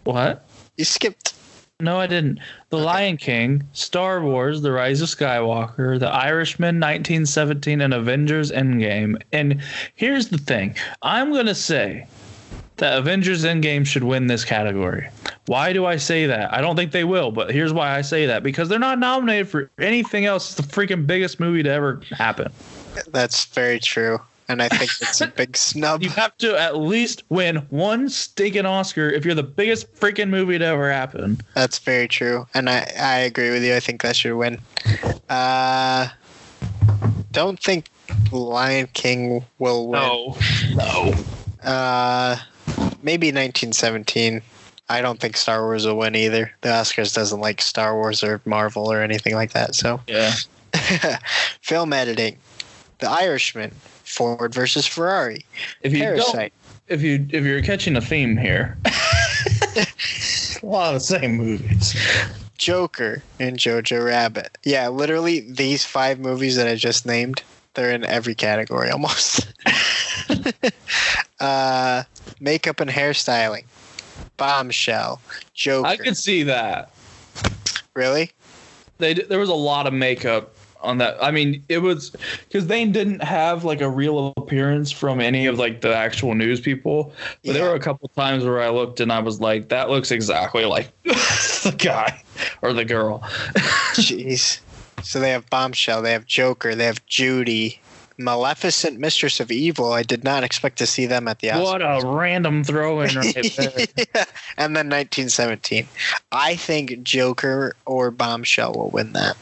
What? You skipped. No, I didn't. The Lion King, Star Wars, The Rise of Skywalker, The Irishman, 1917, and Avengers Endgame. And here's the thing. I'm going to say that Avengers Endgame should win this category. Why do I say that? I don't think they will, but here's why I say that. Because they're not nominated for anything else. It's the freaking biggest movie to ever happen. That's very true. And I think it's a big snub. You have to at least win one stinking Oscar if you're the biggest freaking movie to ever happen. That's very true. And I agree with you. I think that should win. Don't think Lion King will win. No. Maybe 1917. I don't think Star Wars will win either. The Oscars doesn't like Star Wars or Marvel or anything like that. So Yeah. Film editing. The Irishman. Ford versus Ferrari. If you Parasite. if you're catching a theme here, a lot of the same movies. Joker and Jojo Rabbit. Yeah, literally these 5 movies that I just named, they're in every category almost. Makeup and hairstyling. Bombshell. Joker. I could see that. Really? There was a lot of makeup on that. I mean, it was because they didn't have like a real appearance from any of like the actual news people. But there were a couple times where I looked and I was like, that looks exactly like the guy or the girl. Jeez. So they have Bombshell, they have Joker, they have Judy, Maleficent, Mistress of Evil. I did not expect to see them at the Oscars. What a random throw in right there. Yeah. And then 1917. I think Joker or Bombshell will win that.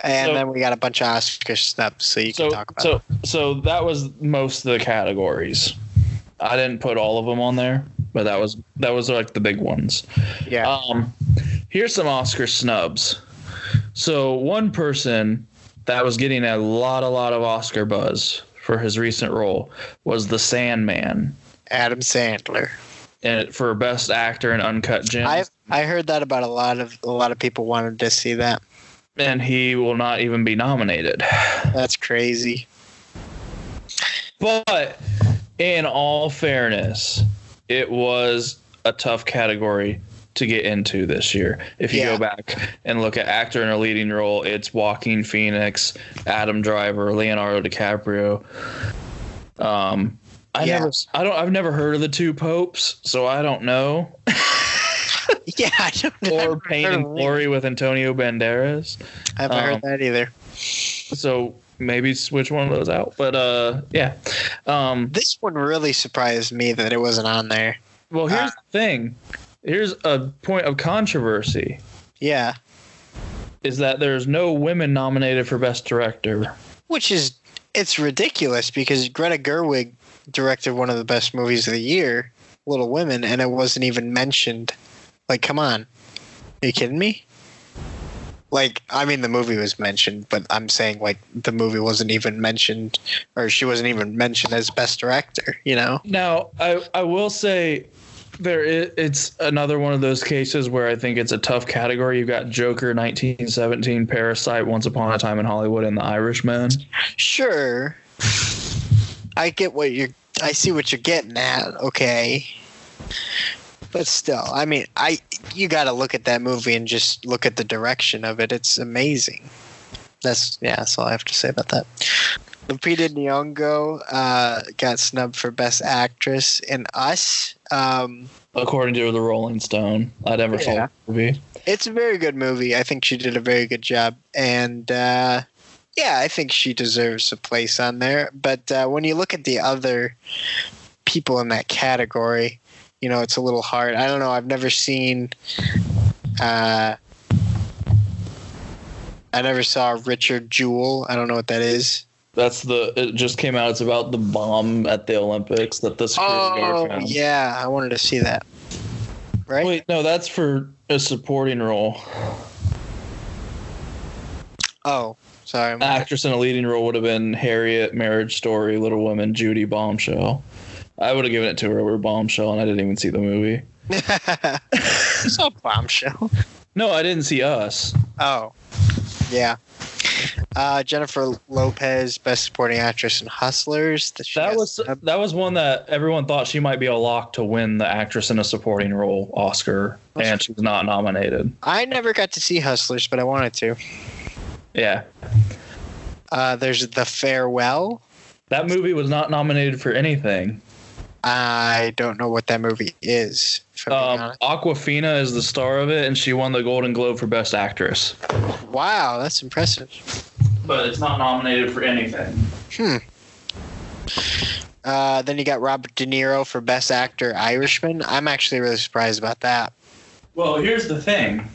And then we got a bunch of Oscar snubs, so you can talk about it. So that was most of the categories. I didn't put all of them on there, but that was like the big ones. Yeah. Here's some Oscar snubs. So one person that was getting a lot of Oscar buzz for his recent role was the Sandman. Adam Sandler. And for Best Actor in Uncut Gems. I heard that about a lot of people wanted to see that. And he will not even be nominated. That's crazy. But in all fairness, it was a tough category to get into this year. If you go back and look at actor in a leading role, it's Joaquin Phoenix, Adam Driver, Leonardo DiCaprio. I've never heard of the Two Popes, so I don't know. Yeah, I don't know. Or Pain and Glory with Antonio Banderas. I haven't heard that either. So maybe switch one of those out. But yeah. This one really surprised me that it wasn't on there. Well, here's the thing. Here's a point of controversy. Yeah. Is that there's no women nominated for Best Director. Which is, it's ridiculous because Greta Gerwig directed one of the best movies of the year, Little Women, and it wasn't even mentioned. Like, come on. Are you kidding me? Like, I mean, the movie was mentioned, but I'm saying, like, the movie wasn't even mentioned, or she wasn't even mentioned as Best Director, you know? Now, I will say it's another one of those cases where I think it's a tough category. You've got Joker, 1917, Parasite, Once Upon a Time in Hollywood, and The Irishman. Sure. I see what you're getting at, okay. But still, I mean, you got to look at that movie and just look at the direction of it. It's amazing. That's all I have to say about that. Lupita Nyong'o got snubbed for Best Actress in Us. According to the Rolling Stone. I never saw the movie. It's a very good movie. I think she did a very good job. And Yeah, I think she deserves a place on there. But when you look at the other people in that category, it's a little hard. I don't know. I've never seen. I never saw Richard Jewell. I don't know what that is. It just came out. It's about the bomb at the Olympics that the security guard found. Yeah, I wanted to see that. Right? Wait, no, that's for a supporting role. Oh, sorry. Actress in a leading role would have been Harriet, Marriage Story, Little Women, Judy, Bombshell. I would have given it to her over Bombshell, and I didn't even see the movie. You saw Bombshell? No, I didn't see Us. Oh, yeah. Jennifer Lopez, Best Supporting Actress in Hustlers. That was one that everyone thought she might be a lock to win the Actress in a Supporting Role Oscar, and she was not nominated. I never got to see Hustlers, but I wanted to. Yeah. There's The Farewell. That movie was not nominated for anything. I don't know what that movie is. Awkwafina is the star of it, and she won the Golden Globe for Best Actress. Wow, that's impressive. But it's not nominated for anything. Then you got Robert De Niro for Best Actor, Irishman. I'm actually really surprised about that. Well, here's the thing.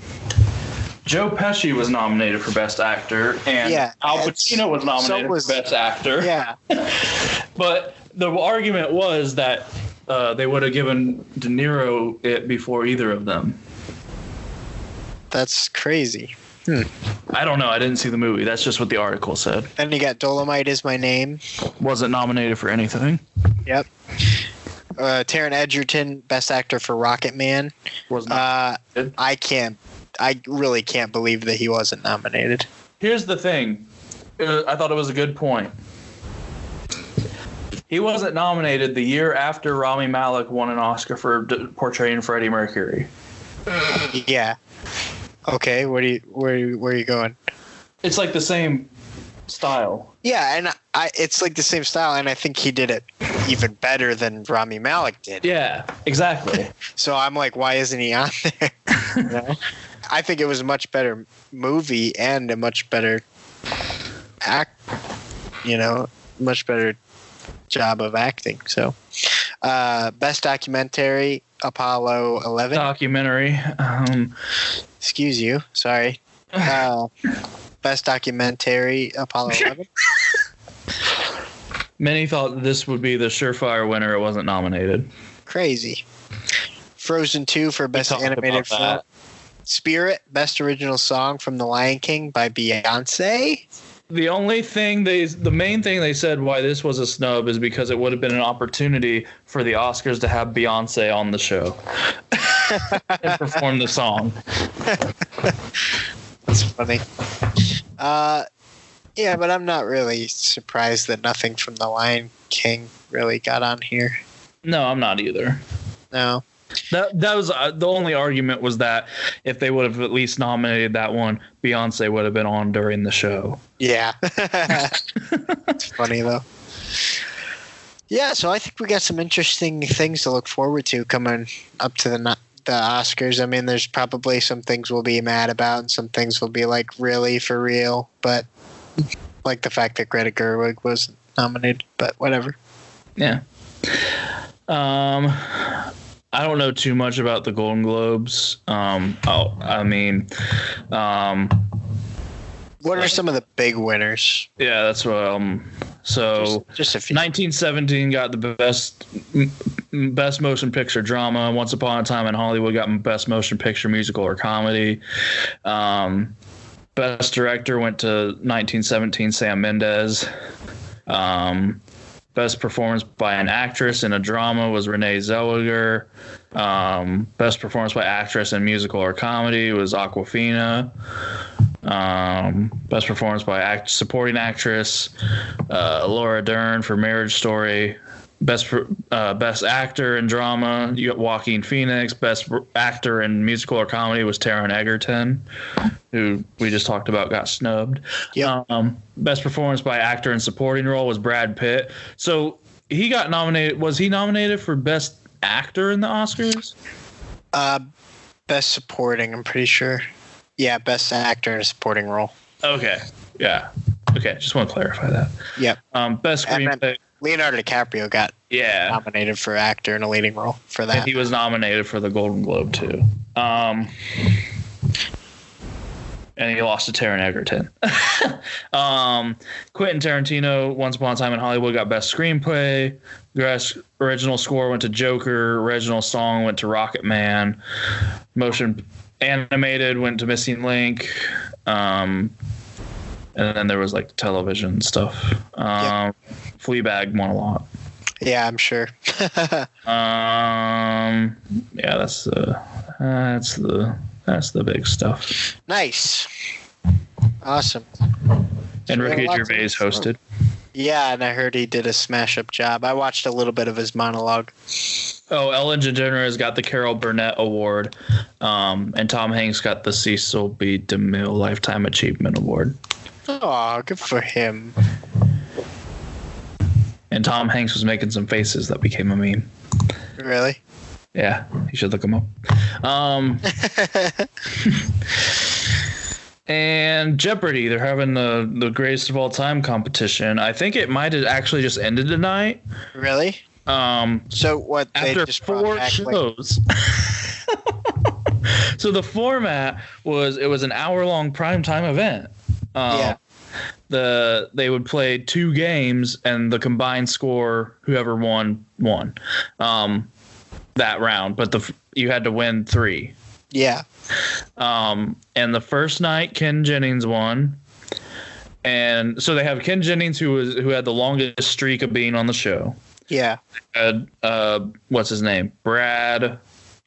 Joe Pesci was nominated for Best Actor, and Al Pacino was nominated for Best Actor. Yeah. But the argument was that they would have given De Niro it before either of them. That's crazy. I don't know. I didn't see the movie. That's just what the article said. Then you got Dolomite Is My Name. Wasn't nominated for anything. Yep. Taron Egerton, Best Actor for Rocket Man. Was not. I really can't believe that he wasn't nominated. Here's the thing. I thought it was a good point. He wasn't nominated the year after Rami Malek won an Oscar for portraying Freddie Mercury. Yeah. Okay, where are you going? It's like the same style. Yeah, and it's like the same style, and I think he did it even better than Rami Malek did. Yeah, exactly. So I'm like, why isn't he on there? You know? I think it was a much better movie and a much better much better job of acting. So, Best Documentary, Apollo 11. Documentary. Excuse you. Sorry. Best Documentary, Apollo 11. Many thought this would be the surefire winner. It wasn't nominated. Crazy. Frozen 2 for Best Animated Film. Spirit, Best Original Song from The Lion King by Beyonce. The main thing they said why this was a snub is because it would have been an opportunity for the Oscars to have Beyonce on the show and perform the song. That's funny. Yeah, but I'm not really surprised that nothing from The Lion King really got on here. No, I'm not either. No. That was the only argument was that if they would have at least nominated that one, Beyonce would have been on during the show. Yeah. It's funny, though. Yeah, so I think we got some interesting things to look forward to coming up to the Oscars. I mean, there's probably some things we'll be mad about and some things will be like, really, for real? But like the fact that Greta Gerwig was nominated, but whatever. Yeah. I don't know too much about the Golden Globes. What are some of the big winners? Yeah, that's what. So just a few. 1917 got the best motion picture drama. Once Upon a Time in Hollywood got best motion picture musical or comedy. Best director went to 1917 Sam Mendes. Best performance by an actress in a drama was Renee Zellweger. Best performance by actress in musical or comedy was Awkwafina. Best performance by supporting actress, Laura Dern for Marriage Story. Best actor in drama, you got Joaquin Phoenix. Best actor in musical or comedy was Taron Egerton, who we just talked about got snubbed. Yep. Best performance by actor in supporting role was Brad Pitt. So he got nominated. Was he nominated for best actor in the Oscars? Best supporting, I'm pretty sure. Yeah, best actor in a supporting role. Okay. Yeah. Okay, just want to clarify that. Yep. Best screenplay. Leonardo DiCaprio got nominated for actor in a leading role for that. And he was nominated for the Golden Globe too. And he lost to Taron Egerton. Quentin Tarantino, Once Upon a Time in Hollywood, got Best Screenplay. Original score went to Joker. Original song went to Rocket Man. Motion animated went to Missing Link. And then there was like television stuff. Fleabag won a lot. Yeah, I'm sure. Yeah, that's the big stuff. Nice. Awesome. And Ricky Gervais hosted. Yeah, and I heard he did a smash-up job. I watched a little bit of his monologue. Oh, Ellen DeGeneres got the Carol Burnett Award, and Tom Hanks got the Cecil B. DeMille Lifetime Achievement Award. Oh, good for him. And Tom Hanks was making some faces that became a meme. Really? Yeah, you should look them up. And Jeopardy, they're having the greatest of all time competition. I think it might have actually just ended tonight. Really? So what? After they just 4 shows. So the format was an hour-long primetime event. They would play 2 games, and the combined score, whoever won that round. But you had to win 3. Yeah. And the first night, Ken Jennings won. And so they have Ken Jennings, who had the longest streak of being on the show. Yeah. What's his name? Brad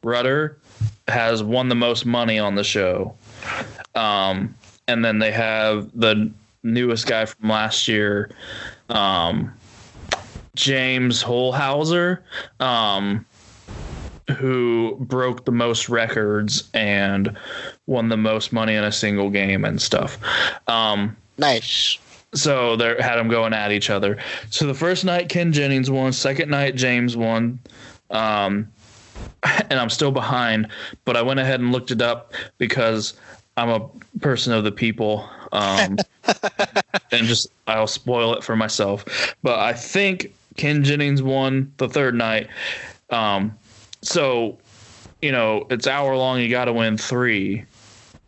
Rutter has won the most money on the show. And then they have the newest guy from last year, James Holhauser, who broke the most records and won the most money in a single game and stuff. Nice. So they had them going at each other. So the first night, Ken Jennings won. Second night, James won. And I'm still behind, but I went ahead and looked it up because I'm a person of the people. And I'll spoil it for myself. But I think Ken Jennings won the third night. So, it's hour long. You got to win 3.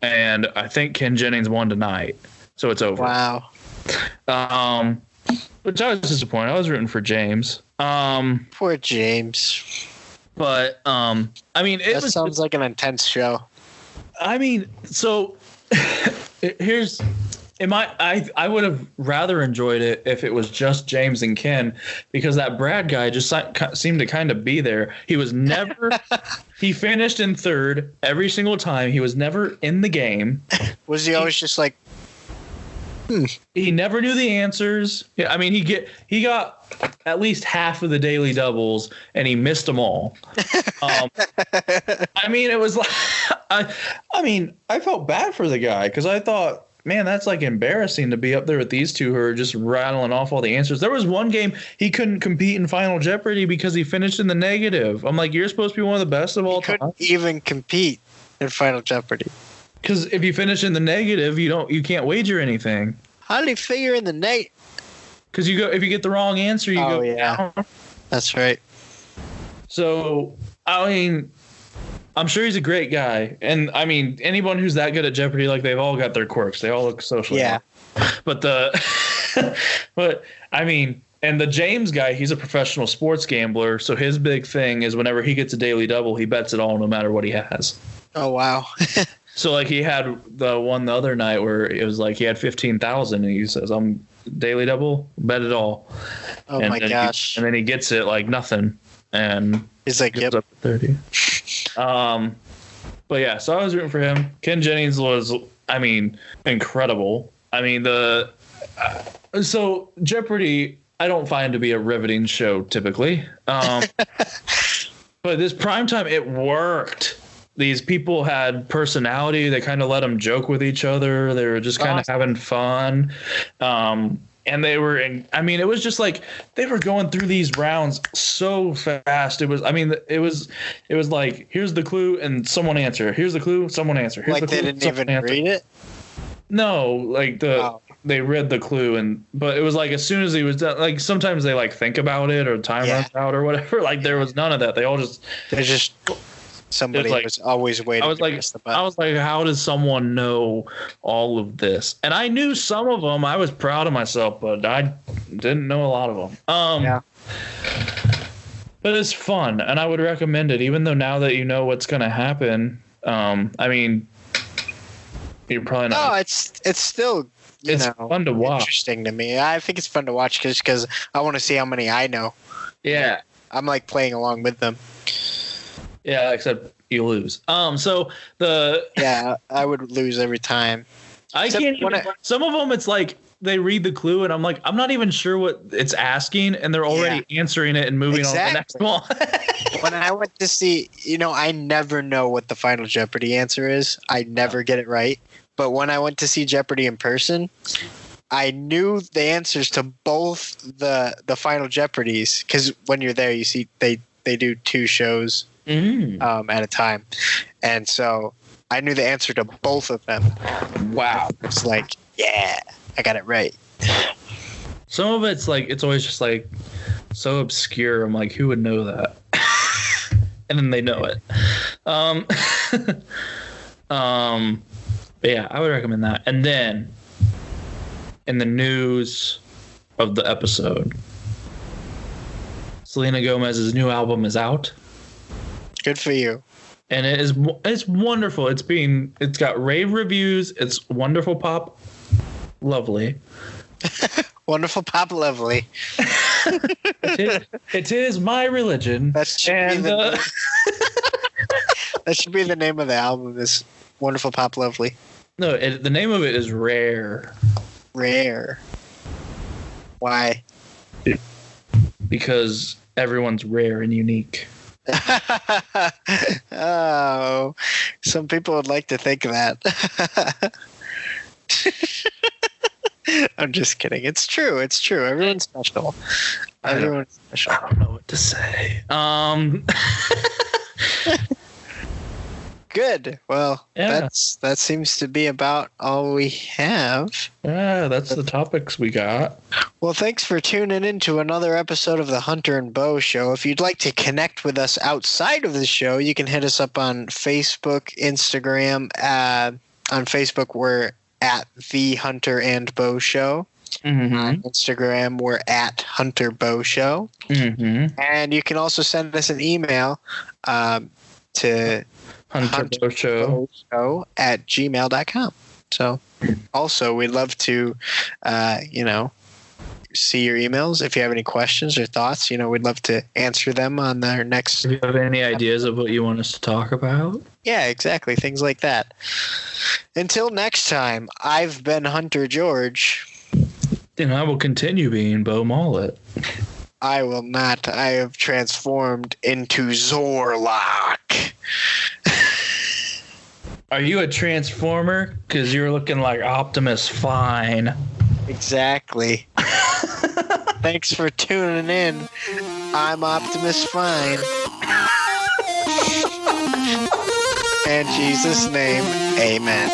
And I think Ken Jennings won tonight. So it's over. Wow. Which I was disappointed. I was rooting for James. Poor James. But, it sounds like an intense show. So here's... I would have rather enjoyed it if it was just James and Ken, because that Brad guy just seemed to kind of be there. He was never he finished in third every single time. He was never in the game. Was he always just like He never knew the answers. Yeah, he got at least half of the daily doubles and he missed them all. It was like I felt bad for the guy because I thought, man, that's like embarrassing to be up there with these two who are just rattling off all the answers. There was one game he couldn't compete in Final Jeopardy because he finished in the negative. I'm like, you're supposed to be one of the best of all time. Couldn't even compete in Final Jeopardy. Because if you finish in the negative, you can't wager anything. How did he figure in the negative? Because if you get the wrong answer, you go down. That's right. So I'm sure he's a great guy. And anyone who's that good at Jeopardy, like, they've all got their quirks. They all look socially. Yeah. But and the James guy, he's a professional sports gambler. So his big thing is whenever he gets a daily double, he bets it all no matter what he has. Oh, wow. So like he had the one the other night where it was like he had 15,000 and he says, I'm daily double, bet it all. Oh, my gosh. And then he gets it like nothing. And he's like, yep. Up to 30. But yeah, so I was rooting for him. Ken Jennings was, incredible. So Jeopardy, I don't find to be a riveting show typically. But this primetime, it worked. These people had personality. They kind of let them joke with each other. They were just kind of having fun. And they were it was just like they were going through these rounds so fast. It was like, here's the clue and someone answer. Here's the clue, someone answer. Here's like the clue, they didn't even read it? No, like they read the clue, but it was like as soon as he was done, like sometimes they like think about it or time runs out or whatever. Like there was none of that. They all just somebody like, was always waiting. I was like, how does someone know all of this? And I knew some of them. I was proud of myself, but I didn't know a lot of them. Yeah. But it's fun, and I would recommend it, even though now that you know what's going to happen. I mean, you're probably not. No, it's still fun to watch. Interesting to me. I think it's fun to watch because I want to see how many I know. Yeah, I'm like playing along with them. Yeah, except you lose. I would lose every time. I can't even. Some of them, it's like they read the clue, and I'm like, I'm not even sure what it's asking, and they're already answering it and moving on to the next one. When I went to see, I never know what the Final Jeopardy answer is. I never get it right. But when I went to see Jeopardy in person, I knew the answers to both the Final Jeopardies, because when you're there, you see they do 2 shows at a time, and so I knew the answer to both of them. Wow, it's like, yeah, I got it right. Some of it's like it's always just like so obscure. I'm like, who would know that? And then they know it. But yeah, I would recommend that. And then in the news of the episode, Selena Gomez's new album is out. Good for you. And it's wonderful. It's got rave reviews. It's wonderful pop, lovely. Wonderful pop, lovely. It is my religion. That should be the name of the album. Is Wonderful Pop, Lovely. No, the name of it is Rare. Rare. Why? Because everyone's rare and unique. Oh, some people would like to think that. I'm just kidding. It's true. Everyone's special. Everyone's special. I don't know what to say. Good. Well, that seems to be about all we have. Yeah, that's the topics we got. Well, thanks for tuning in to another episode of the Hunter and Bo Show. If you'd like to connect with us outside of the show, you can hit us up on Facebook, Instagram. On Facebook, we're at The Hunter and Bo Show. Mm-hmm. On Instagram, we're at Hunter Bo Show. Mm-hmm. And you can also send us an email to hunterboshow@gmail.com. So also we'd love to see your emails. If you have any questions or thoughts, we'd love to answer them on our next. If you have any ideas of what you want us to talk about? Yeah, exactly. Things like that. Until next time, I've been Hunter George. And I will continue being Bo Mullet. I will not. I have transformed into Zorlok. Are you a transformer? Because you're looking like Optimus Fine. Exactly. Thanks for tuning in. I'm Optimus Fine. In Jesus' name, amen.